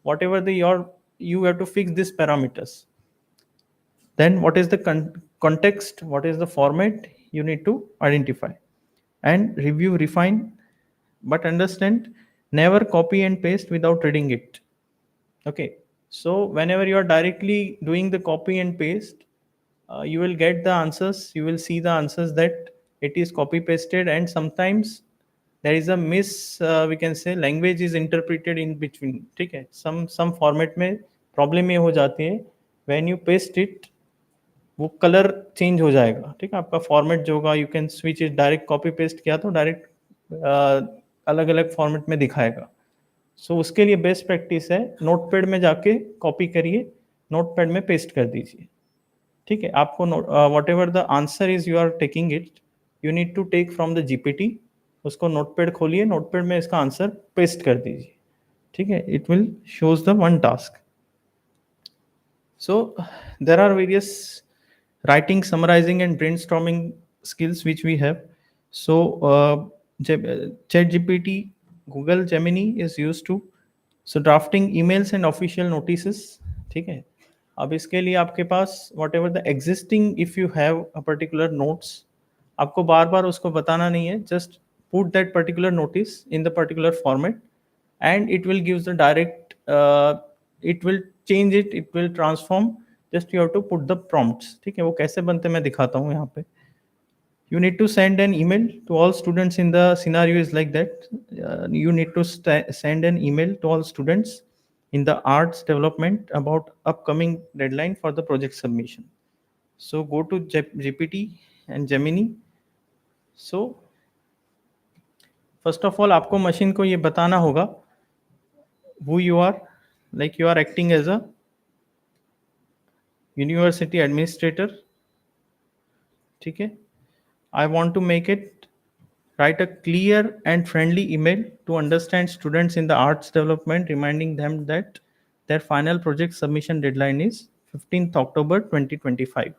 Speaker 2: whatever the your, you have to fix these parameters. Then what is the context, what is the format, you need to identify and review, refine, but understand, never copy and paste without reading it। Okay, so whenever you are directly doing the copy and paste, you will get the answers, you will see the answers that it is copy pasted, and sometimes there is a miss, we can say language is interpreted in between। ठीक है, some format में problem ये हो जाती है, when you paste it वो colour change हो जाएगा। ठीक है, आपका फॉर्मेट जो होगा, you can switch it, direct copy paste किया तो डायरेक्ट अलग अलग फॉर्मेट में दिखाएगा। सो उसके लिए बेस्ट प्रैक्टिस है, नोटपैड में जाके कॉपी करिए, नोटपैड में पेस्ट कर दीजिए। ठीक है, आपको whatever the answer is you are taking it, you need to take from the GPT, उसको नोटपैड खोलिए, नोटपैड में इसका आंसर पेस्ट कर दीजिए। ठीक है, it will shows the one task. So there are various writing, summarizing, and brainstorming skills which we have. So chat gpt, google gemini is used to so drafting emails and official notices. ठीक है, अब इसके लिए आपके पास whatever the existing, if you have a particular notes, आपको बार बार उसको बताना नहीं है, just put that particular notice in the particular format and it will gives the direct it will change it, it will transform, just you have to put the prompts. ठीक है, वो कैसे बनते हैं मैं दिखाता हूँ यहाँ पे. You need to send an email to all students. In the scenario is like that, you need to send an email to all students in the arts development about upcoming deadline for the project submission. So go to gpt and gemini. So first of all आपको machine को ये बताना होगा who you are, like you are acting as a university administrator. ठीक है, I want to make it write a clear and friendly email to understand students in the arts development, reminding them that their final project submission deadline is 15th October 2025.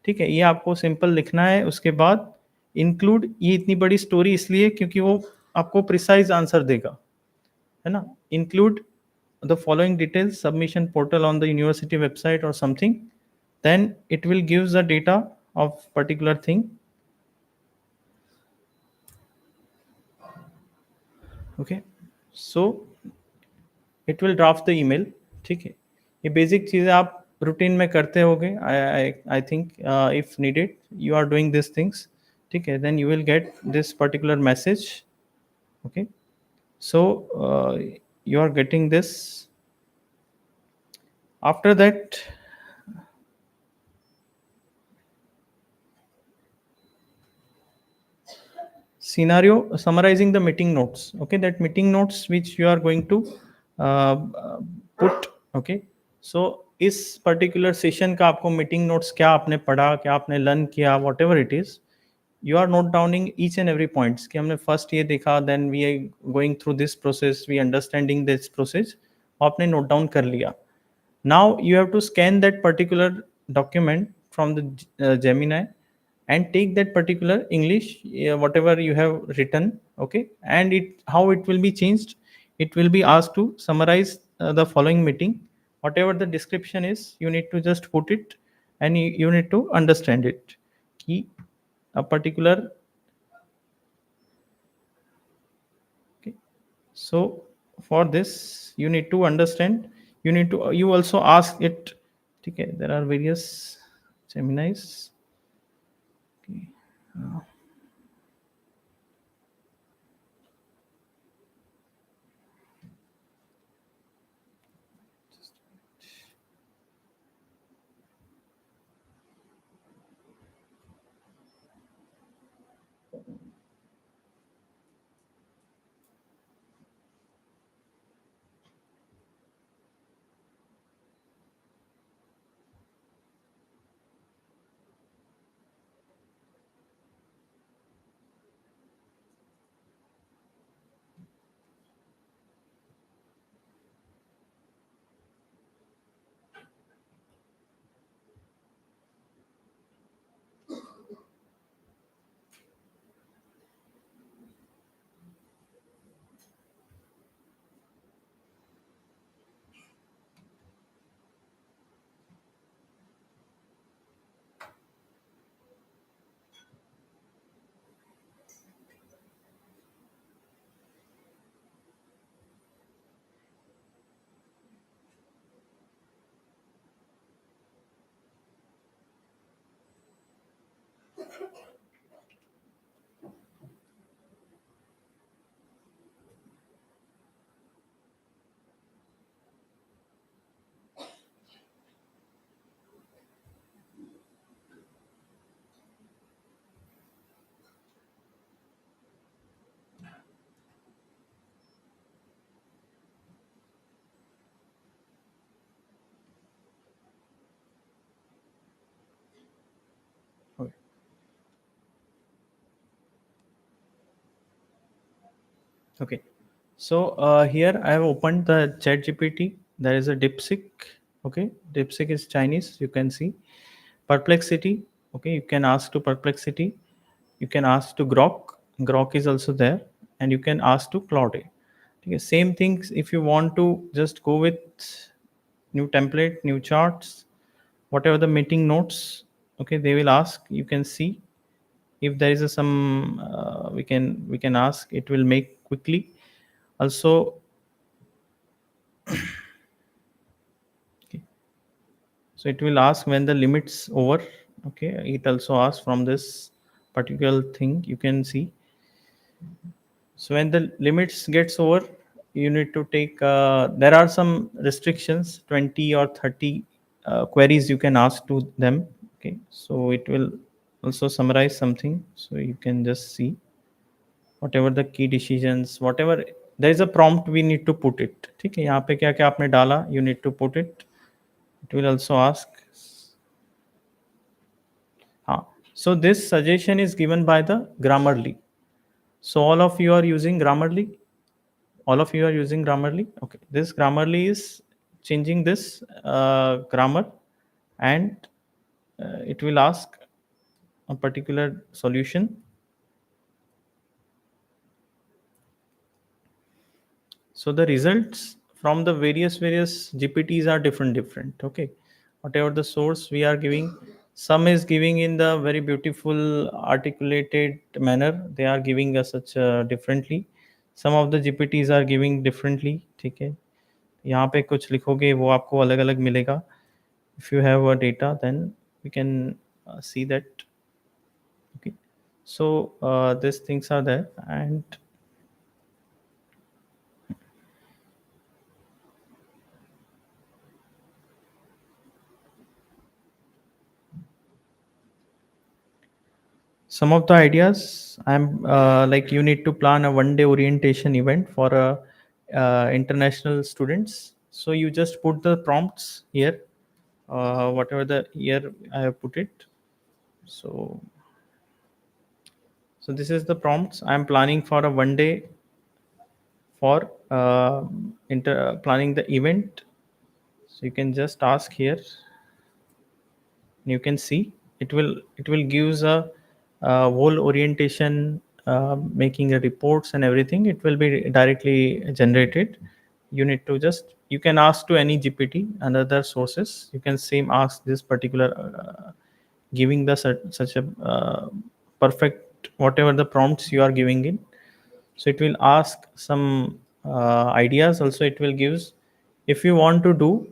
Speaker 2: ठीक है, ये आपको simple लिखना है. उसके बाद इंक्लूड, ये इतनी बड़ी स्टोरी इसलिए क्योंकि वो आपको प्रिसाइज आंसर देगा, है ना. Include the following details, submission portal on the university website or something, then it will gives the data of particular thing. Okay, so it will draft the email. ठीक है, ये बेसिक चीज़ें आप routine में करते होगे. I think if needed you are doing this things. ठीक है, then you will get this particular message. Okay, so you are getting this. After that, scenario summarizing the meeting notes. Okay, that meeting notes which you are going to put. Okay, so इस particular session का आपको meeting notes, क्या आपने पढ़ा, क्या आपने learn किया, whatever it is, you are note downing each and every points कि हमने फर्स्ट ये देखा, then we are going through this process, we understanding this process, आपने नोट डाउन कर लिया. Now you have to scan that particular document from the Gemini and take that particular English, whatever you have written. Okay, and it, how it will be changed, it will be asked to summarize the following meeting. Whatever the description is, you need to just put it, and you need to understand it. Ki a particular, okay, so for this you need to understand, you need to, you also ask it. Okay, there are various Geminis. Okay. Okay. Okay. So here I have opened the chat GPT. There is a DeepSeek. Okay, DeepSeek is Chinese, you can see. Perplexity, Okay, you can ask to Perplexity, you can ask to Grok is also there, and you can ask to Claude. Okay, same things if you want to just go with new template, new charts, whatever the meeting notes. Okay, they will ask, you can see if there is a some we can ask, it will make quickly also. Okay, so it will ask when the limits over. Okay, it also asks from this particular thing, you can see. So when the limits gets over, you need to take there are some restrictions, 20 or 30 queries you can ask to them. Okay, so it will also summarize something, so you can just see whatever the key decisions, whatever there is a prompt, we need to put it. ठीक है, यहाँ पे क्या क्या आपने डाला, you need to put it. It will also ask. हाँ, so this suggestion is given by the Grammarly. So all of you are using Grammarly. All of you are using Grammarly. Okay, this Grammarly is changing this grammar, and it will ask a particular solution. So the results from the various GPTs are different. Okay, whatever the source we are giving, some is giving in the very beautiful articulated manner, they are giving us such differently. Some of the GPTs are giving differently. ठीक है, यहाँ पे कुछ लिखोगे वो आपको अलग अलग मिलेगा. If you have a data, then we can see that. Okay, so these things are there, and some of the ideas I'm like, you need to plan a 1 day orientation event for international students. So you just put the prompts here, whatever the year I have put it. So this is the prompts I'm planning for a 1 day for planning the event. So you can just ask here, you can see it will gives a whole orientation, making the reports and everything, it will be directly generated. You need to just, you can ask to any GPT and other sources, you can same ask this particular giving the such a perfect whatever the prompts you are giving in. So it will ask some ideas also, it will gives, if you want to do,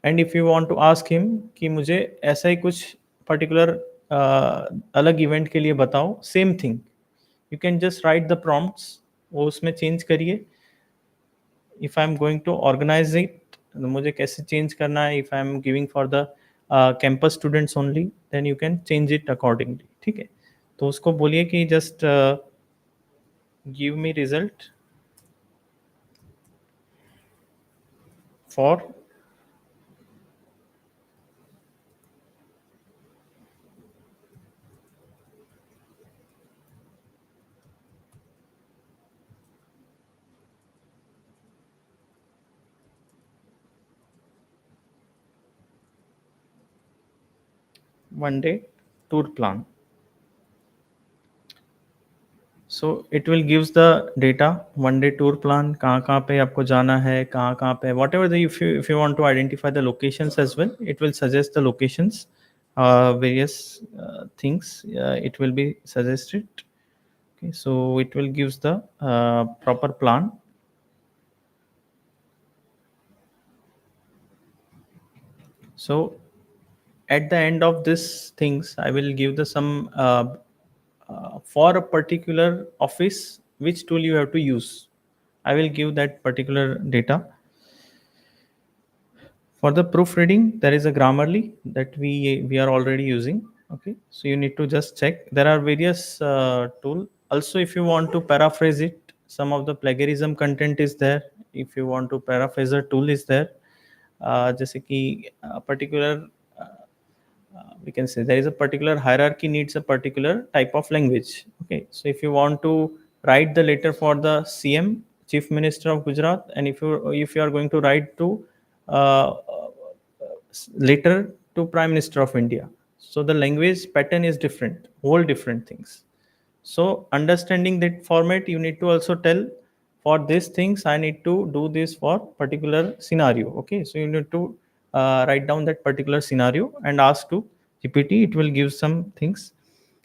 Speaker 2: and if you want to ask him कि मुझे ऐसा ही कुछ particular अलग event के लिए बताओ, same thing, you can just write the prompts, वो उसमें change करिए. If I'm going to organize it, तो मुझे कैसे change करना है, if I'm giving for the campus students only, then you can change it accordingly. ठीक है, तो उसको बोलिए कि just give me result for 1 day tour plan. So it will gives the data, 1 day tour plan, कहाँ पे आपको जाना है, कहाँ पे, whatever the, if you want to identify the locations as well, it will suggest the locations, various things it will be suggested. Okay, so it will gives the proper plan. So at the end of this things, I will give the some for a particular office which tool you have to use, I will give that particular data. For the proofreading, there is a Grammarly that we are already using. Okay, so you need to just check, there are various tool also. If you want to paraphrase it, some of the plagiarism content is there, if you want to paraphrase a tool is there. जैसे कि particular we can say there is a particular hierarchy needs a particular type of language. Okay, so if you want to write the letter for the CM, Chief Minister of Gujarat, and if you are going to write to uh, letter to Prime Minister of India, So the language pattern is different, whole different things. So understanding that format, you need to also tell for these things I need to do this for particular scenario. Okay, so you need to write down that particular scenario and ask to GPT. It will give some things.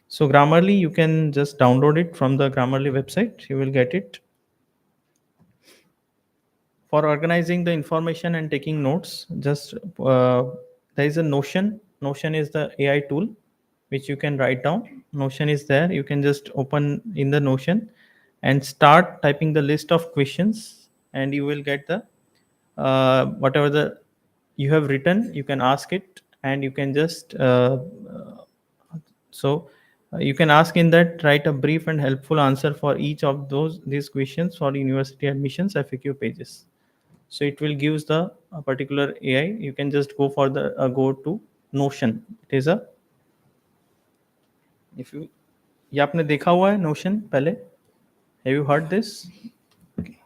Speaker 2: So Grammarly, you can just download it from the Grammarly website, you will get it. For organizing the information and taking notes, just there is a Notion is the AI tool which you can write down. Notion is there, you can just open in the Notion and start typing the list of questions, and you will get the whatever the you have written, you can ask it, and you can just so you can ask in that, write a brief and helpful answer for each of these questions for university admissions FAQ pages. So it will gives the particular AI. You can just go for the go to Notion. It is a, if you, ये आपने देखा हुआ है Notion पहले? Have you heard this? Okay.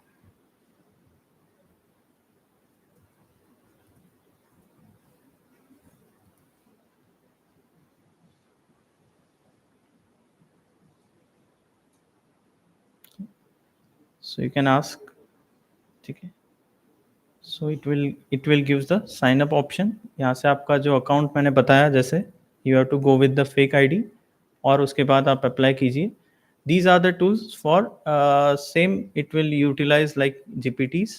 Speaker 2: So you can ask, ठीक है. So it will gives the sign up option. यहाँ से आपका जो अकाउंट मैंने बताया, जैसे you have to go with the fake ID और उसके बाद आप अप्लाई कीजिए. These are the tools for same, it will utilise like GPTs.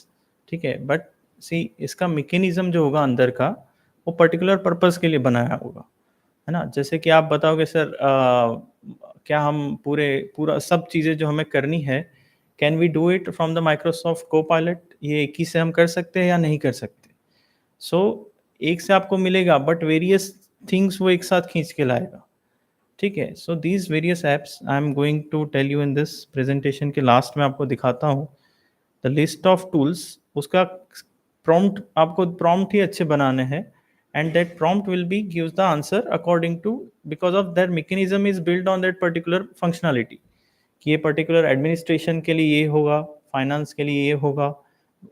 Speaker 2: ठीक है, बट सी इसका मैकेनिज्म जो होगा अंदर का, वो पर्टिकुलर पर्पस के लिए बनाया होगा, है ना. जैसे कि आप बताओगे सर क्या हम पूरा सब चीज़ें जो हमें करनी है, can we do it from the Microsoft copilot, ये एक ही से हम कर सकते हैं या नहीं कर सकते. सो एक से आपको मिलेगा, बट वेरियस थिंग्स वो एक साथ खींच के लाएगा. ठीक है, so these various apps I am going to tell you in this presentation के लास्ट में आपको दिखाता हूँ द लिस्ट ऑफ टूल्स. उसका प्रॉम्प्ट, आपको प्रॉम्प्ट ही अच्छे बनाने हैं, and that prompt will be gives the answer according to, because of that mechanism is built on that particular functionality कि ये particular administration के लिए ये होगा, finance के लिए ये होगा,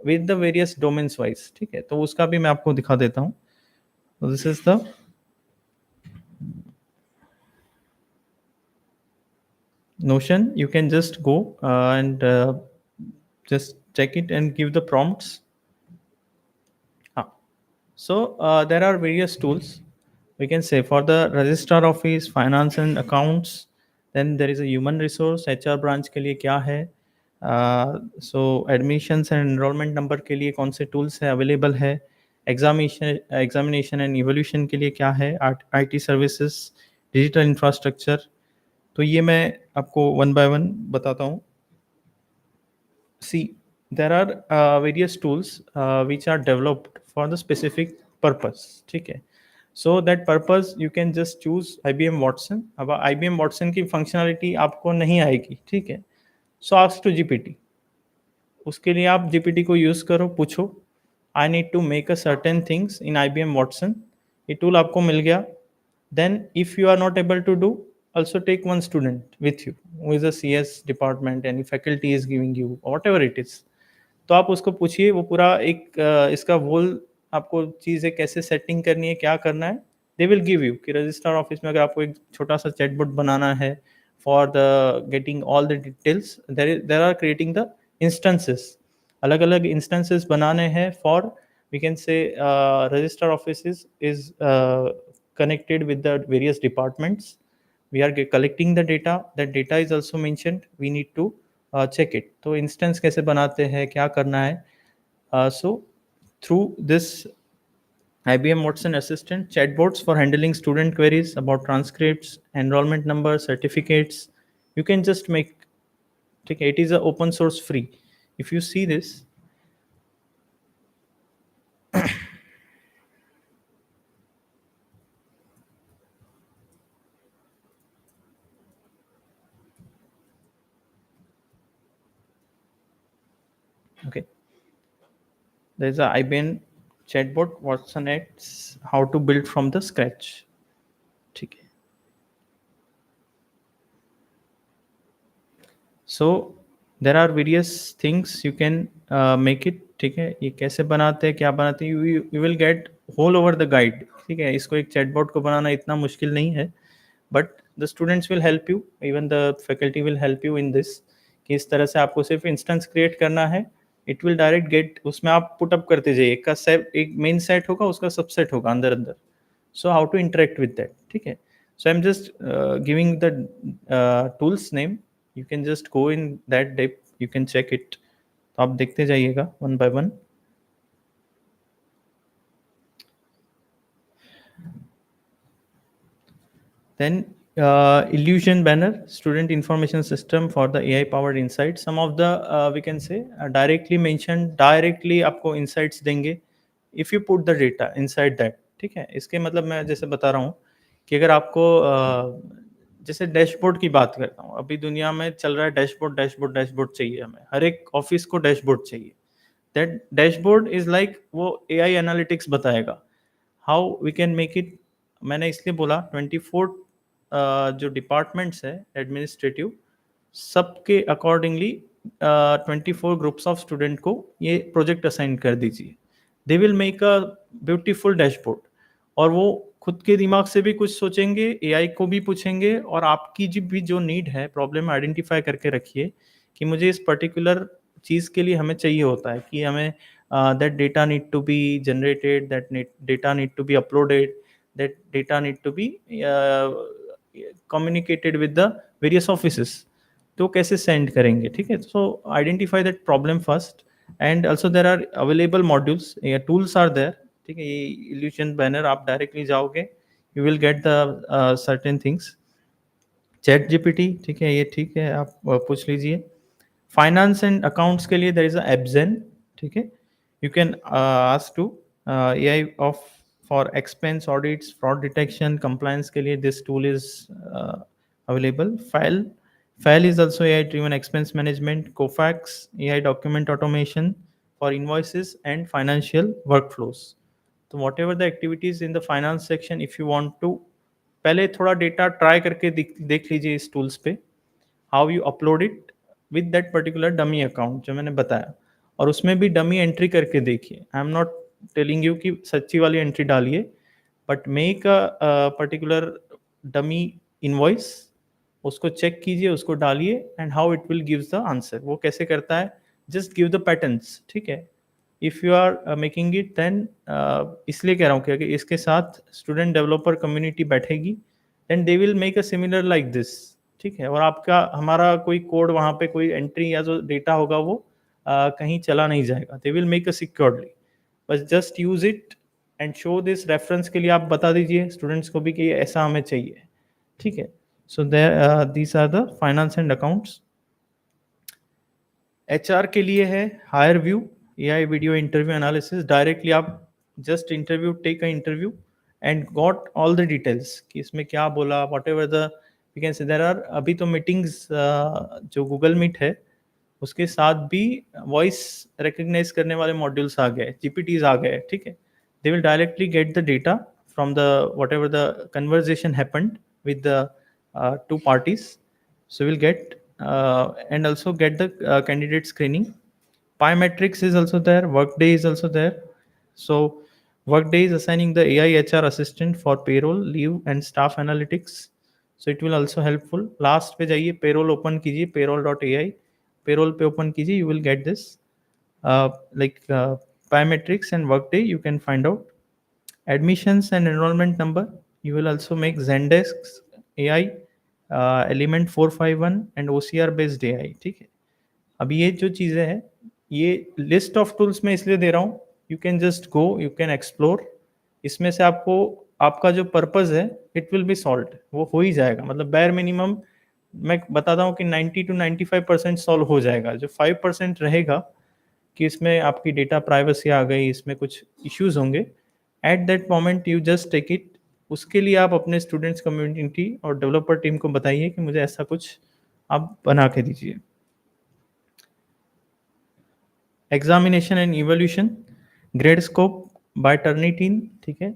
Speaker 2: with the various domains wise. ठीक है, तो उसका भी मैं आपको दिखा देता हूँ. So this is the Notion. You can just go and just check it and give the prompts. So there are various tools we can say for the registrar office, finance and accounts. Then there is a human resource, HR branch के लिए क्या है. So admissions and enrollment number के लिए कौन से tools है available है. examination and evaluation के लिए क्या है. IT services, digital infrastructure. तो ये मैं आपको one by one बताता हूँ. See, there are various tools which are developed for the specific purpose. ठीक है, so that purpose you can just choose IBM Watson. अब IBM Watson की functionality आपको नहीं आएगी, ठीक है, so ask to GPT. उसके लिए आप GPT को यूज़ करो, पूछो I need to make a certain things in IBM Watson. ये टूल आपको मिल गया. Then if you are not able to do, also take one student with you who is a CS department and if faculty is giving you whatever it is. तो आप उसको पूछिए, वो पूरा एक इसका होल आपको चीज़ है कैसे सेटिंग करनी है, क्या करना है. दे विल गिव यू कि रजिस्ट्रार ऑफिस में अगर आपको एक छोटा सा चैटबॉट बनाना है for the getting all the details, there are creating the instances. अलग अलग इंस्टेंसेस बनाने हैं for, we can say registrar office is connected with the various departments. We are collecting the data, that data is also mentioned, we need to check it. तो instance कैसे बनाते हैं, क्या करना है. So through this IBM Watson Assistant, chatbots for handling student queries about transcripts, enrollment number, certificates, you can just make. Okay, it is a open source free. If you see this, okay, there is a IBM chatbot Watson X, how to build from the scratch. ठीक है, so there are various things you can make it. ठीक है, ये कैसे बनाते हैं, क्या बनाते हैं, you will get whole over the guide, ठीक है। इसको एक चैटबॉट को बनाना इतना मुश्किल नहीं है, but the students will help you, even the faculty will help you in this, कि इस तरह से आपको सिर्फ इंस्टेंस क्रिएट करना है, इट विल डायरेक्ट गेट, उसमें आप पुट अप करते जाइए, एक का सेट, एक मेन सेट होगा, उसका सबसेट होगा अंदर अंदर। So how to interact with that, ठीक है। So I am just giving the tools name, you can just go in that depth, you can check it. तो आप देखते जाइएगा one by one. Then illusion banner, student information system for the AI powered insights. Some of the we can say directly mentioned, directly आपको insights देंगे if you put the data inside that, ठीक है। इसके मतलब मैं जैसे बता रहा हूँ कि अगर आपको जैसे डैशबोर्ड की बात करता हूँ, अभी दुनिया में चल रहा है डैशबोर्ड डैशबोर्ड डैशबोर्ड चाहिए हमें, हर एक ऑफिस को डैशबोर्ड चाहिए। दैट डैशबोर्ड इज लाइक वो एआई एनालिटिक्स बताएगा how we can make it. मैंने इसलिए बोला 24 जो डिपार्टमेंट्स है एडमिनिस्ट्रेटिव, सबके अकॉर्डिंगली 24 ग्रुप्स ऑफ स्टूडेंट को ये प्रोजेक्ट असाइन कर दीजिए, दे will make a beautiful dashboard. और वो खुद के दिमाग से भी कुछ सोचेंगे, एआई को भी पूछेंगे, और आपकी जो नीड है, प्रॉब्लम आइडेंटिफाई करके रखिए कि मुझे इस पर्टिकुलर चीज़ के लिए हमें चाहिए होता है कि हमें that data need to be generated, that data need to be uploaded, that data need to be communicated with the various offices। तो कैसे सेंड करेंगे, ठीक है। So identify that problem first, and also there are available modules या tools are there, ठीक है। ये illusion banner आप डायरेक्टली जाओगे, you will get the certain things. ChatGPT, ठीक है, ये ठीक है, आप पूछ लीजिए। फाइनेंस एंड अकाउंट्स के लिए देयर इज एब्जेन, ठीक है। You can ask to AI of for expense audits, fraud detection, compliance के लिए this tool is available. Fyle is also AI driven expense management. Kofax AI document automation for invoices and financial workflows. तो whatever the activities in the finance section, if you want to, पहले थोड़ा data try करके देख लीजिए इस tools पे, how you upload it with that particular dummy account जो मैंने बताया, और उसमें भी डमी एंट्री करके देखिए। I am not telling you कि सच्ची वाली एंट्री डालिए, but make a particular dummy invoice, उसको चेक कीजिए, उसको डालिए, and how it will gives the answer. वो कैसे करता है, जस्ट गिव द पैटर्न्स, ठीक है। If you are making it then, इसलिए कह रहा हूँ कि अगर इसके साथ स्टूडेंट डेवलपर कम्युनिटी बैठेगी, then they will make a similar like this, ठीक है। और आपका हमारा कोई कोड वहाँ पे कोई एंट्री या जो डेटा होगा वो कहीं चला नहीं जाएगा, they will make a securely. बस just use it and show this, reference के लिए आप बता दीजिए स्टूडेंट्स को भी कि ये ऐसा हमें चाहिए, ठीक है। So there these are the finance and accounts. HR के लिए है HireVue, AI video interview analysis. Directly आप just interview, take a interview and got all the details कि इसमें क्या बोला, whatever the you can say. There are अभी तो मीटिंग्स जो गूगल मीट है उसके साथ भी वॉइस रिकग्नाइज करने वाले मॉड्यूल्स आ गए, जीपीटीज आ गए, ठीक है। They will directly get the data from the what ever the conversation happened with the two parties, so we'll get and also get the candidate screening. Biometrics is also there, workday is also there. So workday is assigning the AI HR assistant for payroll, leave and staff analytics, so it will also helpful। last पे जाइए, payroll open कीजिए, payroll.ai, payroll पे open कीजिए, you will get this like biometrics and workday you can find out। admissions and enrollment number, you will also make Zendesk's AI element 451 and OCR based AI, ठीक है। अब ये जो चीज़ें हैं, ये लिस्ट ऑफ टूल्स मैं इसलिए दे रहा हूँ, you can just go, you can explore. इसमें से आपको आपका जो पर्पज़ है इट विल बी सॉल्व, वो हो ही जाएगा। मतलब बैर मिनिमम मैं बताता हूँ कि 90 to 95% सॉल्व हो जाएगा। जो 5% रहेगा कि इसमें आपकी डेटा प्राइवेसी आ गई, इसमें कुछ इश्यूज होंगे, at that moment you just take it. उसके लिए आप अपने स्टूडेंट्स कम्युनिटी और डेवलपर टीम को बताइए कि मुझे ऐसा कुछ आप बना के दीजिए। Examination and evaluation, grade scope by Turnitin, ठीक है।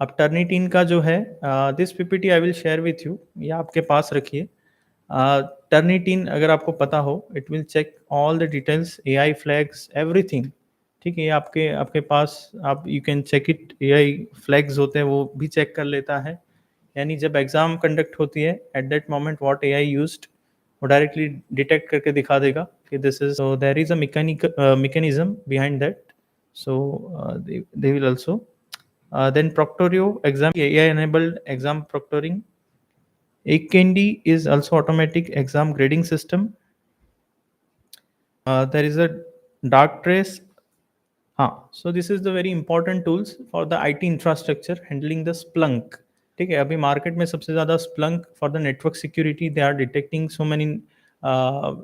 Speaker 2: अब टर्निटीन का जो है this PPT I will share with you, ये आपके पास रखिए। टर्निटीन अगर आपको पता हो, it will check all the details, AI flags, everything, ठीक है, ये आपके आपके पास आप you can check it, AI flags होते हैं वो भी चेक कर लेता है। यानी जब एग्जाम कंडक्ट होती है at that moment what AI used, वो डायरेक्टली डिटेक्ट करके दिखा देगा कि this is, so there is a mechanism behind that. So they will also then proctorio exam, AI enabled exam proctoring. Akendi is also automatic exam grading system. There is a dark trace. हाँ, so this is the very important tools for the IT infrastructure handling the Splunk. ठीक है, अभी market में सबसे ज़्यादा Splunk for the network security, they are detecting so many uh,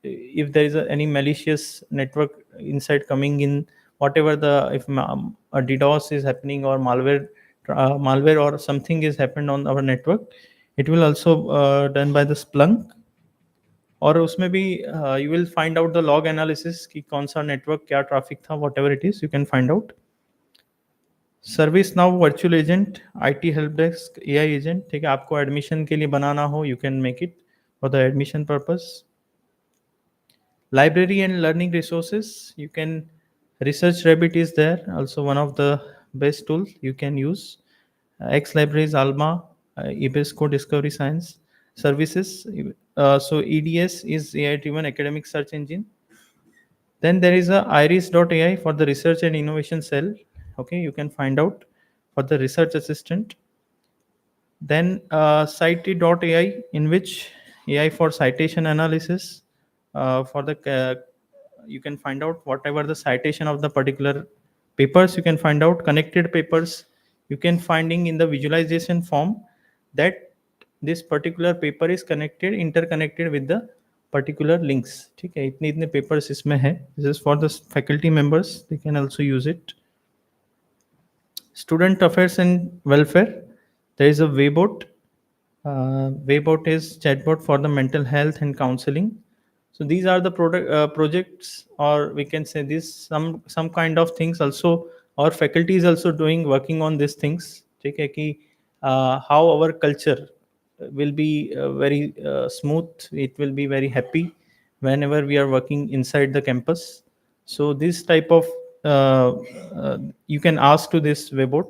Speaker 2: if there is any malicious network inside coming in, whatever the, if a DDoS is happening or malware or something is happened on our network, it will also done by the Splunk. और उसमें भी you will find out the log analysis कि कौन सा network क्या traffic था, what ever it is you can find out. Service now virtual agent, IT help desk, AI agent. ठीक है, आपको एडमिशन के लिए बनाना हो, you can make it for the admission purpose. Library and learning resources, you can, research rabbit is there also one of the best tools you can use. X libraries, Alma, Ebesco Discovery Science Services. So EDS is AI driven academic search engine. Then there is a iris.ai for the research and innovation cell. Okay, you can find out for the research assistant. Then Cited.ai, in which AI for citation analysis. For the you can find out whatever the citation of the particular papers. You can find out connected papers. You can finding in the visualization form that this particular paper is connected, interconnected with the particular links. ठीक है, इतने इतने papers इसमें है. This is for the faculty members. They can also use it. Student affairs and welfare. There is a Waybot. Waybot is chatbot for the mental health and counseling. So these are the projects, or we can say this some kind of things. Also, our faculty is also doing working on these things. ठीक है कि how our culture will be very smooth. It will be very happy whenever we are working inside the campus. So this type of uh, you can ask to this Waybot.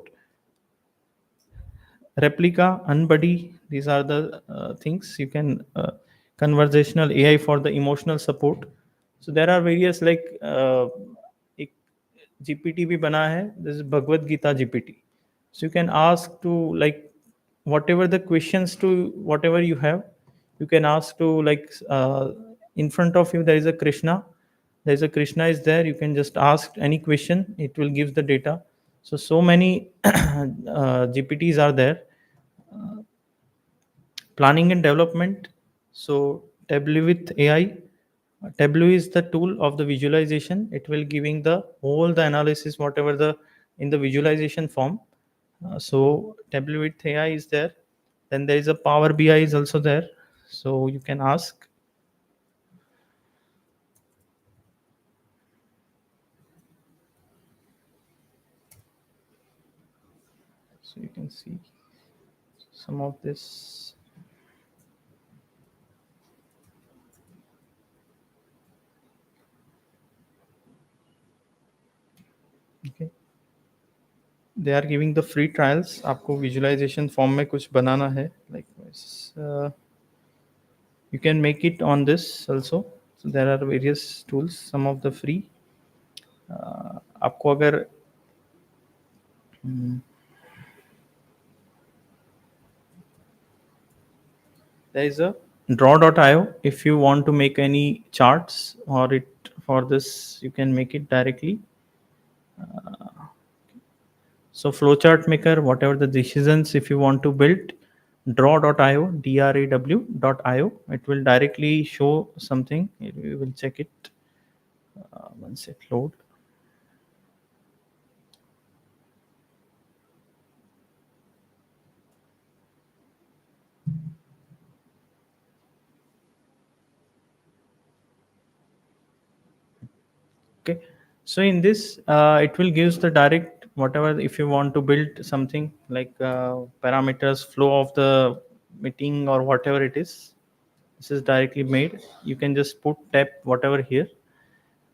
Speaker 2: Replica, Unbuddy, these are the things you can conversational AI for the emotional support. So there are various like एक GPT भी बना है, this is Bhagavad Gita GPT. So you can ask to like whatever the questions to whatever you have, you can ask to like in front of you there is a Krishna, there is a Krishna is there, you can just ask any question, it will give the data. So many GPTs are there. Planning and development. So Tableau with AI. Tableau is the tool of the visualization. It will giving the whole the analysis whatever the in the visualization form. So Tableau with AI is there. Then there is a Power BI is also there. So you can ask. So you can see some of this. Okay. They are giving the free trials. आपको visualization form में कुछ बनाना है like you can make it on this also. So there are various tools, some of the free. आपको अगर there is a draw.io if you want to make any charts or it for this you can make it directly. So flowchart maker, whatever the decisions if you want to build, draw.io, draw.io, it will directly show something. We will check it once it load. Okay, so in this it will gives the direct whatever if you want to build something like parameters flow of the meeting or whatever it is, this is directly made. You can just put tab whatever here.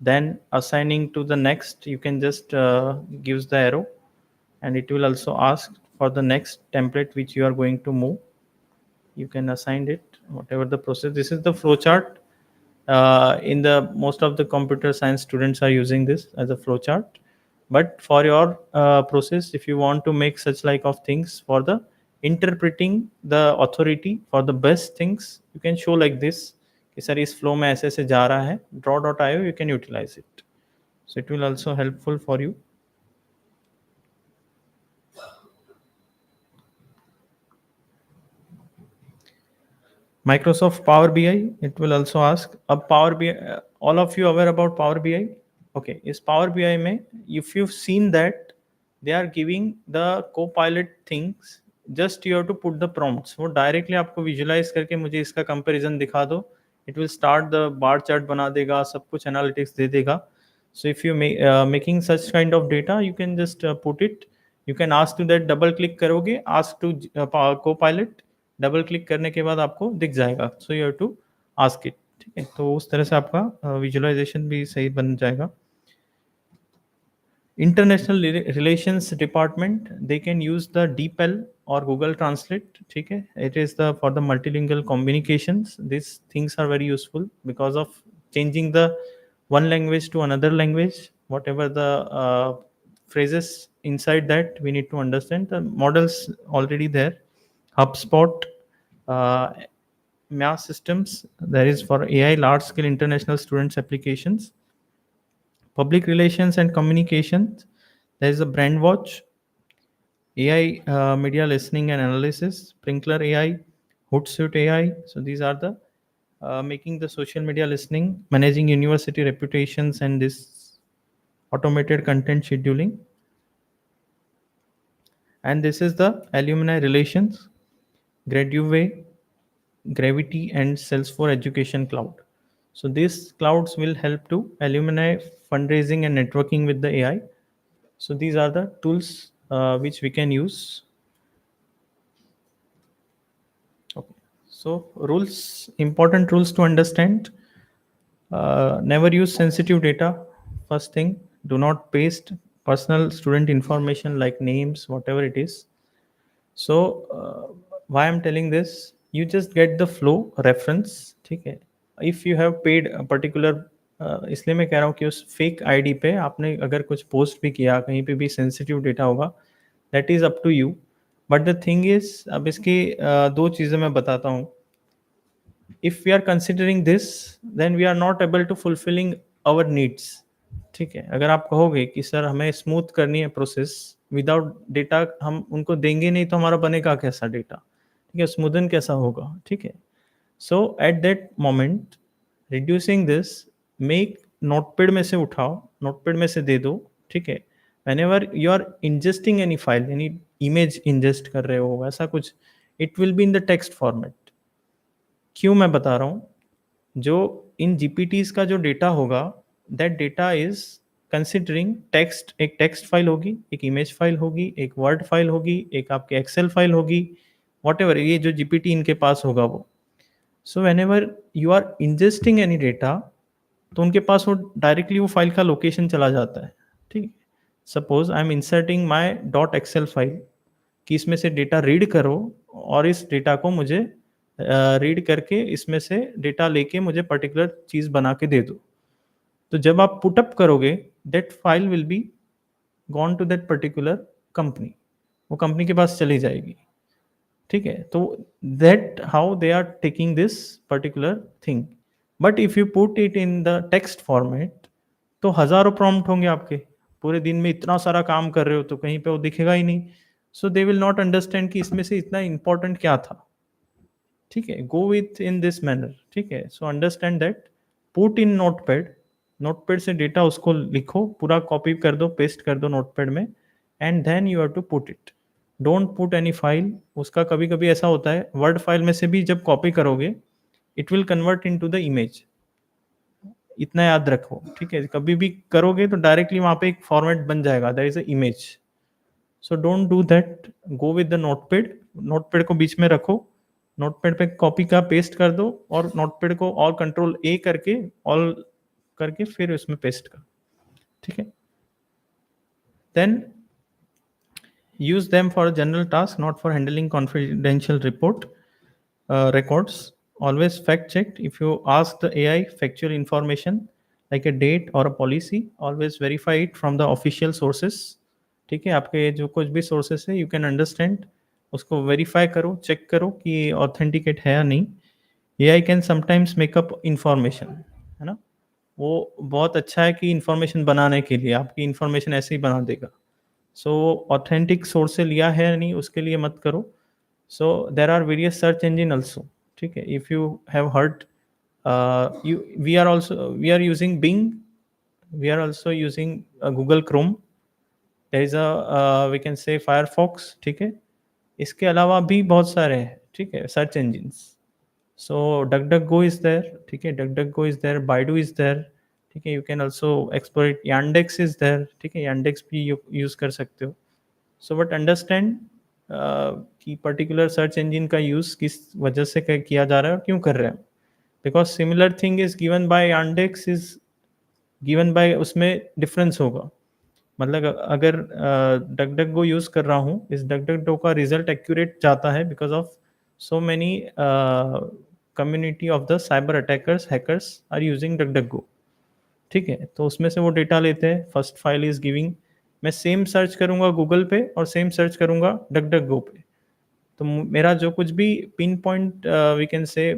Speaker 2: Then assigning to the next, you can just gives the arrow, and it will also ask for the next template which you are going to move. You can assign it whatever the process. This is the flowchart. In the most of the computer science students are using this as a flowchart, but for your process, if you want to make such like of things for the interpreting the authority for the best things, you can show like this कि sir इस flow में ऐसे ऐसे जा रहा है, draw.io, you can utilize it. So it will also helpful for you. Microsoft Power BI, it will also ask a Power BI. All of you aware about Power BI? Okay, is Power BI में, if you've seen that they are giving the co-pilot things, just you have to put the prompts. वो directly आपको visualize करके मुझे इसका comparison दिखा दो. It will start the bar chart बना देगा, सब कुछ analytics दे देगा. So if you making such kind of data, you can just put it. You can ask to that, double click करोगे, ask to co-pilot, double click करने के बाद आपको दिख जाएगा. So you have to ask it. ठीक है, तो उस तरह से आपका विजुअलाइजेशन भी सही बन जाएगा. International relations department, they can use the DeepL और गूगल ट्रांसलेट. ठीक है, it is the for the multilingual communications. This things are very useful because of changing the one language to another language, whatever the phrases inside that we need to understand. The models already there. HubSpot, uh, mass systems, that is for AI, large scale international students applications. Public relations and communications, there is a brand watch, AI, media listening and analysis, Sprinkler AI, Hootsuite AI. So these are the making the social media listening, managing university reputations, and this automated content scheduling. And this is the alumni relations, Graduate, Gravity, and Salesforce Education Cloud. So these clouds will help to alumni fundraising and networking with the AI. So these are the tools which we can use. Okay. So rules, important rules to understand. Never use sensitive data. First thing, do not paste personal student information like names, whatever it is. So why I'm telling this, you just get the flow reference. ठीक है, if you have paid a particular इसलिए मैं कह रहा हूँ कि उस fake ID पे आपने अगर कुछ पोस्ट भी किया, कहीं पे भी सेंसिटिव डेटा होगा, that is up to you. But the thing is, अब इसकी दो चीज़ें मैं बताता हूँ. If we are considering this, then we are not able to fulfilling our needs. ठीक है, अगर आप कहोगे कि सर हमें स्मूथ करनी है प्रोसेस, विदाउट डेटा हम उनको देंगे नहीं तो हमारा बनेगा कैसा डेटा. ठीक है, स्मूदन कैसा होगा. ठीक है, so at that moment reducing this, make notepad में से उठाओ, नोटपैड में से दे दो. ठीक है, whenever you are ingesting any file, any image ingest कर रहे हो ऐसा कुछ, it will be in the text format. क्यों मैं बता रहा हूँ, जो इन जीपीटीज का जो डेटा होगा, that data is considering text. एक टेक्स्ट फाइल होगी, एक इमेज फाइल होगी, एक वर्ड फाइल होगी, एक आपके एक्सेल फाइल होगी, वॉट एवर ये जो जीपीटी इनके पास होगा वो. So whenever you are ingesting any data, तो उनके पास वो डायरेक्टली वो फाइल का लोकेशन चला जाता है. ठीक, suppose I am inserting my dot excel file कि इसमें से डेटा रीड करो और इस डेटा को मुझे रीड करके इसमें से डेटा लेके मुझे पर्टिकुलर चीज़ बना के दे दो. तो जब आप पुटअप करोगे, that file will be gone to that particular company, वो कंपनी के पास चली जाएगी. ठीक है, तो that how they are taking this particular thing. But if you put it in the text format, तो हजारों प्रॉम्प्ट होंगे आपके, पूरे दिन में इतना सारा काम कर रहे हो तो कहीं पे वो दिखेगा ही नहीं. सो दे विल नॉट अंडरस्टैंड कि इसमें से इतना इंपॉर्टेंट क्या था. ठीक है, go with in this manner. ठीक है, सो understand that, put in notepad, notepad से डेटा उसको लिखो, पूरा कॉपी कर दो, पेस्ट कर दो नोटपैड में, and then you have to put it. Don't put any file. उसका कभी कभी ऐसा होता है, वर्ड फाइल में से भी जब कॉपी करोगे, it will convert into the image. इतना याद रखो. ठीक है, कभी भी करोगे तो डायरेक्टली वहां पे एक फॉर्मेट बन जाएगा, that is a image. So don't do that, go with the notepad. Notepad को बीच में रखो, नोटपैड पे कॉपी का पेस्ट कर दो, और नोटपैड को ऑल कंट्रोल ए करके ऑल करके फिर उसमें पेस्ट कर, ठीक है. Then use them for a general task, not for handling confidential records. Always fact checked. If you ask the AI factual information like a date or a policy, always verify it from the official sources. ठीक है, आपके जो कुछ भी sources है, you can understand, उसको verify करो, check करो कि ऑथेंटिकेट है या नहीं. AI can sometimes makeup information, है ना. वो बहुत अच्छा है कि इंफॉर्मेशन बनाने के लिए, आपकी इंफॉर्मेशन ऐसे ही बना देगा. सो ऑथेंटिक सोर्स से लिया है या नहीं उसके लिए मत करो. So there are various search engine also, ठीक है. If you have heard, you we are using Bing, we are also using Google Chrome, there is we can say Firefox, ठीक है. इसके अलावा भी बहुत सारे हैं, ठीक है, search engines. So DuckDuckGo is there, ठीक है, DuckDuckGo is there, Baidu is there, ठीक है. You can also explore it, Yandex is there, ठीक है, यांडेक्स भी यूज़ कर सकते हो. सो बट अंडरस्टैंड कि पर्टिकुलर सर्च इंजिन का यूज़ किस वजह से किया जा रहा है और क्यों कर रहे हैं. Because similar thing is given by Yandex is given by, उसमें डिफरेंस होगा. मतलब अगर डक डक गो यूज़ कर रहा हूँ, इस डक डक गो का रिजल्ट एक्यूरेट जाता है because of so many community of the cyber attackers, hackers are using DuckDuckGo, ठीक है. तो उसमें से वो डेटा लेते हैं. फर्स्ट फाइल इज गिविंग, मैं सेम सर्च करूंगा गूगल पे और सेम सर्च करूंगा डक डक गो पे, तो मेरा जो कुछ भी पिन पॉइंट वी कैन से,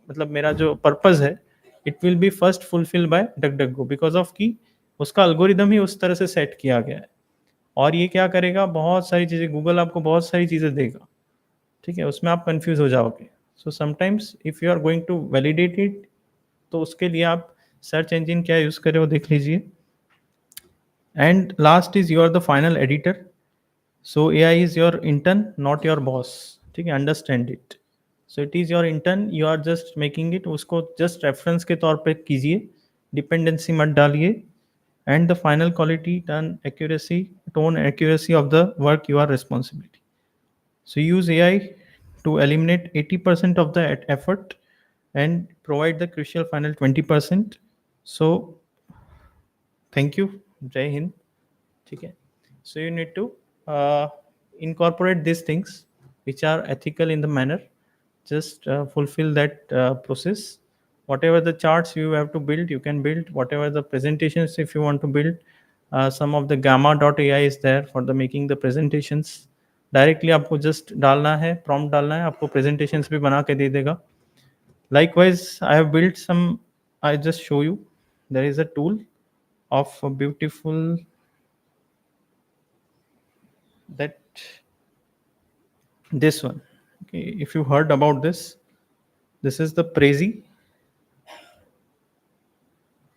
Speaker 2: मतलब मेरा जो पर्पस है, it will B first fulfil bye duck duck go because of कि उसका अल्गोरिदम ही उस तरह से सेट किया गया है. और ये क्या करेगा, बहुत सारी चीज़ें, गूगल आपको बहुत सारी चीज़ें देगा, ठीक है, उसमें आप कंफ्यूज हो जाओगे. So sometimes if you are going to validate it, तो उसके लिए आप सर्च इंजिन क्या यूज़ करें वो देख लीजिए. And last is you are the final editor. So AI is your intern, not your boss, ठीक है, understand it. So it is your intern, you are just making it, उसको just reference के तौर पे कीजिए, डिपेंडेंसी मत डालिए. And the final quality, tone accuracy of the work you are responsibility. So use AI to eliminate 80% of the effort and provide the crucial final 20%. So thank you. Jai Hind. ठीक है. So you need to uh, incorporate these things which are ethical in the manner. Just fulfill that process. Whatever the charts you have to build, you can build. Whatever the presentations, if you want to build, some of the gamma.ai is there for the making the presentations. Directly आपको just डालना है, prompt डालना है, आपको presentations भी बना के दे देगा. Likewise, I have built some, I just show you. There is a tool of a beautiful, that this one. Okay, if you heard about this is the Prezi,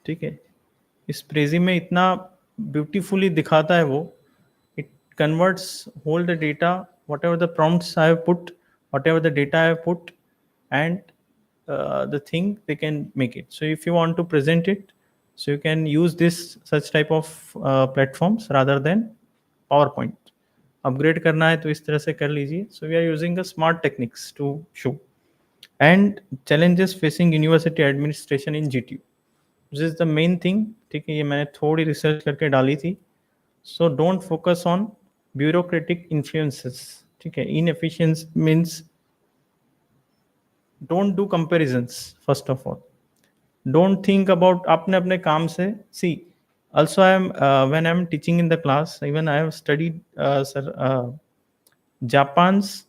Speaker 2: ठीक है. इस प्रेजी में इतना ब्यूटीफुली दिखाता है वो. It converts whole the data, whatever the prompts I have put, whatever the data I have put, and the thing they can make it. So if you want to present it, so you can use this such type of platforms rather than PowerPoint. Upgrade करना है तो इस तरह से कर लीजिए. So we are using the smart techniques to show. And challenges facing university administration in GTU. This is the main thing, ठीक है. ये मैंने थोड़ी रिसर्च करके डाली थी. So don't focus on bureaucratic influences, ठीक है. Inefficiency means don't do comparisons. First of all, don't think about अपने अपने काम से. See, also I am when I am teaching in the class, even I have studied Japan's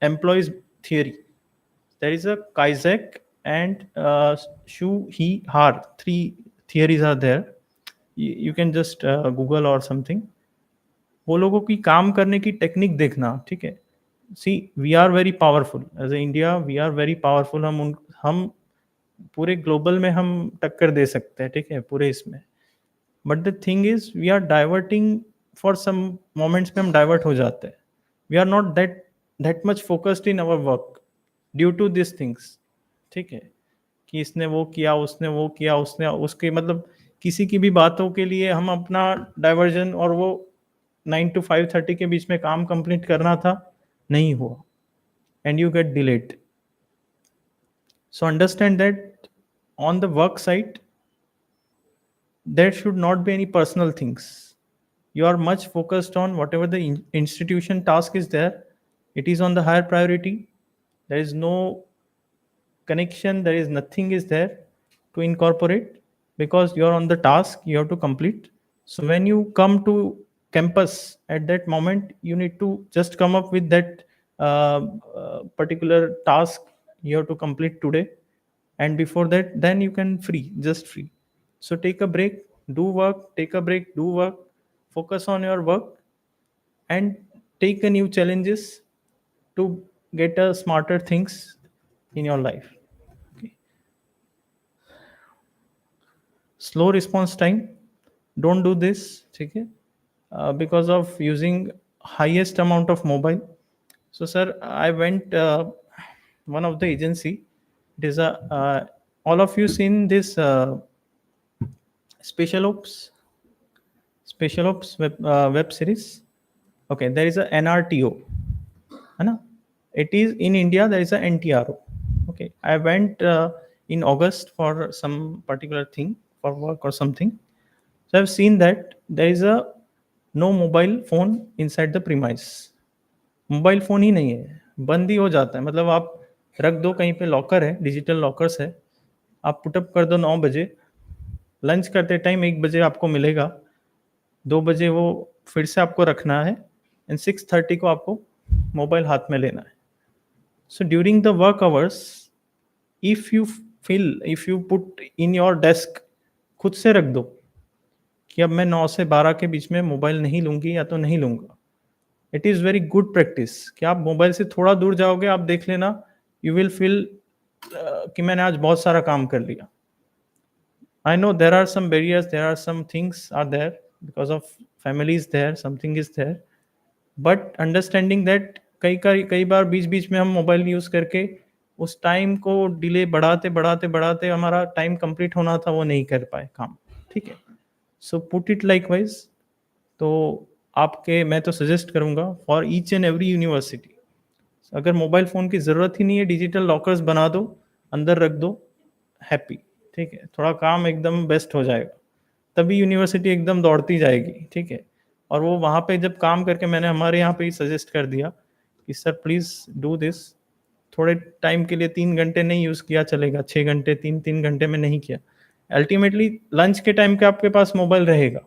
Speaker 2: employees theory. There is a Kaizen and Shu He Har. Three theories are there. You can just Google or something. वो लोगों की काम करने की technique देखना, ठीक है. See, we are very powerful as a India, we are very powerful. हम पूरे ग्लोबल में हम टक्कर दे सकते हैं, ठीक है, पूरे इसमें. But the thing is we are diverting, for some moments में हम डाइवर्ट हो जाते हैं. We are not that much focused in our work due to this things, ठीक है. कि इसने वो किया, उसने वो किया, उसने उसके, मतलब किसी की भी बातों के लिए हम अपना डाइवर्जन, और वो 9 to 5:30 के बीच में काम कंप्लीट करना था, नहीं हुआ, and you get delayed. So understand that on the work site, there should not be any personal things. You are much focused on whatever the institution task is there. It is on the higher priority. There is no connection, there is nothing is there to incorporate, because you are on the task you have to complete. So when you come to campus at that moment, you need to just come up with that particular task you have to complete today, and before that then you can free, just free. So take a break, do work, take a break, do work, focus on your work, and take a new challenges to get a smarter things in your life. Okay. Slow response time, don't do this, okay? Because of using highest amount of mobile. So sir, I went one of the agency. It is a all of you seen this special ops, web series? Okay, there is a nrto, है ना? It is in India, there is a ntro. Okay, I went in August for some particular thing, for work or something. So I've seen that there is a no mobile phone inside the premise. Mobile phone ही नहीं है, बंद ही हो जाता है। मतलब आप रख दो कहीं पे, लॉकर है, डिजिटल लॉकर्स है, आप पुटअप कर दो 9 बजे, लंच करते टाइम 1 बजे आपको मिलेगा, 2 बजे वो फिर से आपको रखना है, एंड 6:30 को आपको मोबाइल हाथ में लेना है। So during the work hours, if you put in your desk, खुद से रख दो कि अब मैं 9 से 12 के बीच में मोबाइल नहीं लूँगी या तो नहीं लूँगा। It is very good practice कि आप मोबाइल से थोड़ा दूर जाओगे, आप देख लेना, यू विल फील कि मैंने आज बहुत सारा काम कर लिया। I know there are some barriers, there are some things are there because of family is there, something is there, but understanding that कई बार बीच बीच में हम मोबाइल यूज़ करके उस टाइम को डिले बढ़ाते बढ़ाते बढ़ाते हमारा टाइम कंप्लीट होना था वो नहीं कर पाए काम, ठीक है? So put it like wise. तो आपके, मैं तो सजेस्ट करूँगा for each and every university, अगर मोबाइल फ़ोन की ज़रूरत ही नहीं है, डिजिटल लॉकर्स बना दो, अंदर रख दो, हैप्पी, ठीक है? थोड़ा काम एकदम बेस्ट हो जाएगा, तभी यूनिवर्सिटी एकदम दौड़ती जाएगी, ठीक है? और वो वहाँ पे जब काम करके, मैंने हमारे यहाँ पे ही सजेस्ट कर दिया कि सर प्लीज़ डू दिस, थोड़े टाइम के लिए 3 घंटे नहीं यूज़ किया चलेगा, 6 घंटे, 3-3 घंटे में नहीं किया। अल्टीमेटली लंच के टाइम पे आपके पास मोबाइल रहेगा,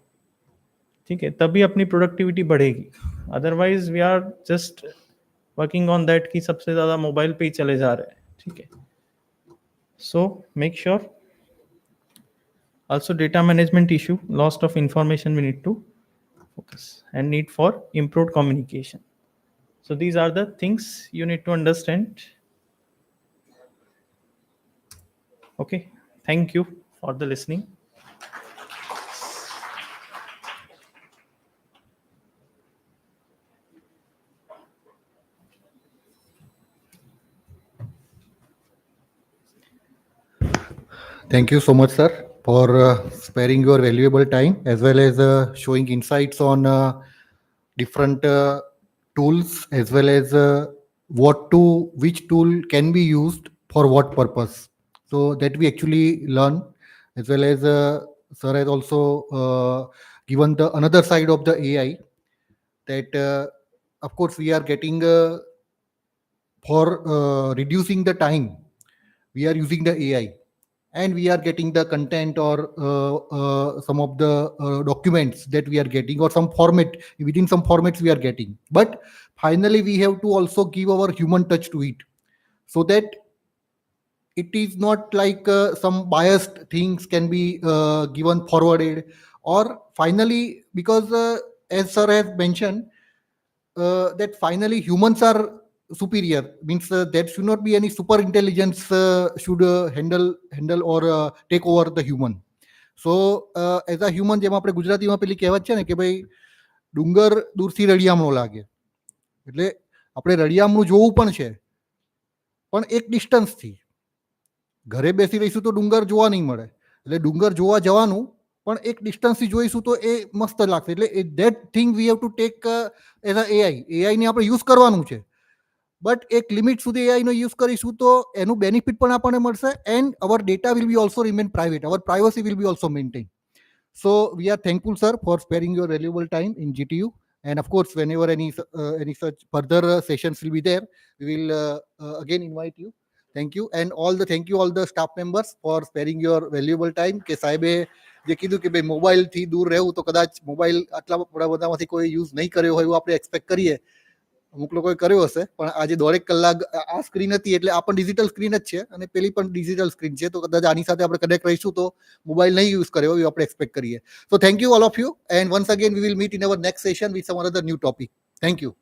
Speaker 2: ठीक है? तभी अपनी प्रोडक्टिविटी बढ़ेगी। Otherwise we are just working on that कि सबसे ज़्यादा मोबाइल पे ही चले जा रहे हैं, ठीक है? So make sure. Also data management issue, loss of information, we need to focus, and need for improved communication. So these are the things you need to understand. Okay, thank you for the listening.
Speaker 1: Thank you so much, sir, for sparing your valuable time as well as showing insights on different tools as well as which tool can be used for what purpose. So that we actually learn, as well as sir has also given the another side of the AI, that of course we are getting for reducing the time, we are using the AI, and we are getting the content or some of the documents that we are getting, or some format, within some formats we are getting, but finally we have to also give our human touch to it, so that it is not like some biased things can be given forwarded, or finally, because as sir has mentioned, that finally humans are superior, means there should not be any super intelligence should handle or take over the human. So as a human, જેમ આપણે ગુજરાતીમાં પેલી કહેવત છે ને કે ભાઈ ડુંગર દૂરથી રળિયામણો લાગે, એટલે આપણે રળિયામણું જોવું પણ છે, પણ એક ડિસ્ટન્સથી. ઘરે બેસી રહીશું તો ડુંગર જોવા નહીં મળે, એટલે ડુંગર જોવા જવાનું પણ એક ડિસ્ટન્સથી જોઈશું તો એ મસ્ત લાગશે. એટલે that thing we have to take as a AI. એઆઈને આપણે યુઝ કરવાનું છે, બટ એક લિમિટ સુધી એઆઈનો યુઝ કરીશું તો એનું બેનિફિટ પણ આપણને મળશે, and our data will be also remain private, our privacy will be also maintain. So we are thankful, sir, for sparing your valuable time in GTU. And of course, whenever any such further sessions will be there, we will again invite you. Thank you. And thank you all the staff members for sparing your valuable time. કે સાહેબે જે કીધું કે ભાઈ મોબાઈલથી દૂર રહેવું તો કદાચ મોબાઈલ આટલા બધામાંથી કોઈ યુઝ નહીં કર્યો હોય એવું આપણે એક્સપેક્ટ કરીએ. અમુક લોકોએ કર્યો હશે, પણ આજે દોઢેક કલાક આ સ્ક્રીન હતી એટલે આ પણ ડિજિટલ સ્ક્રીન જ છે અને પેલી પણ ડિજિટલ સ્ક્રીન છે, તો કદાચ આની સાથે આપણે કનેક્ટ રહીશું તો મોબાઈલ નહીં યુઝ કર્યો એવું આપણે એક્સપેક્ટ કરીએ. So thank you all of you, and once again we will meet in our next session with some another new topic. Thank you.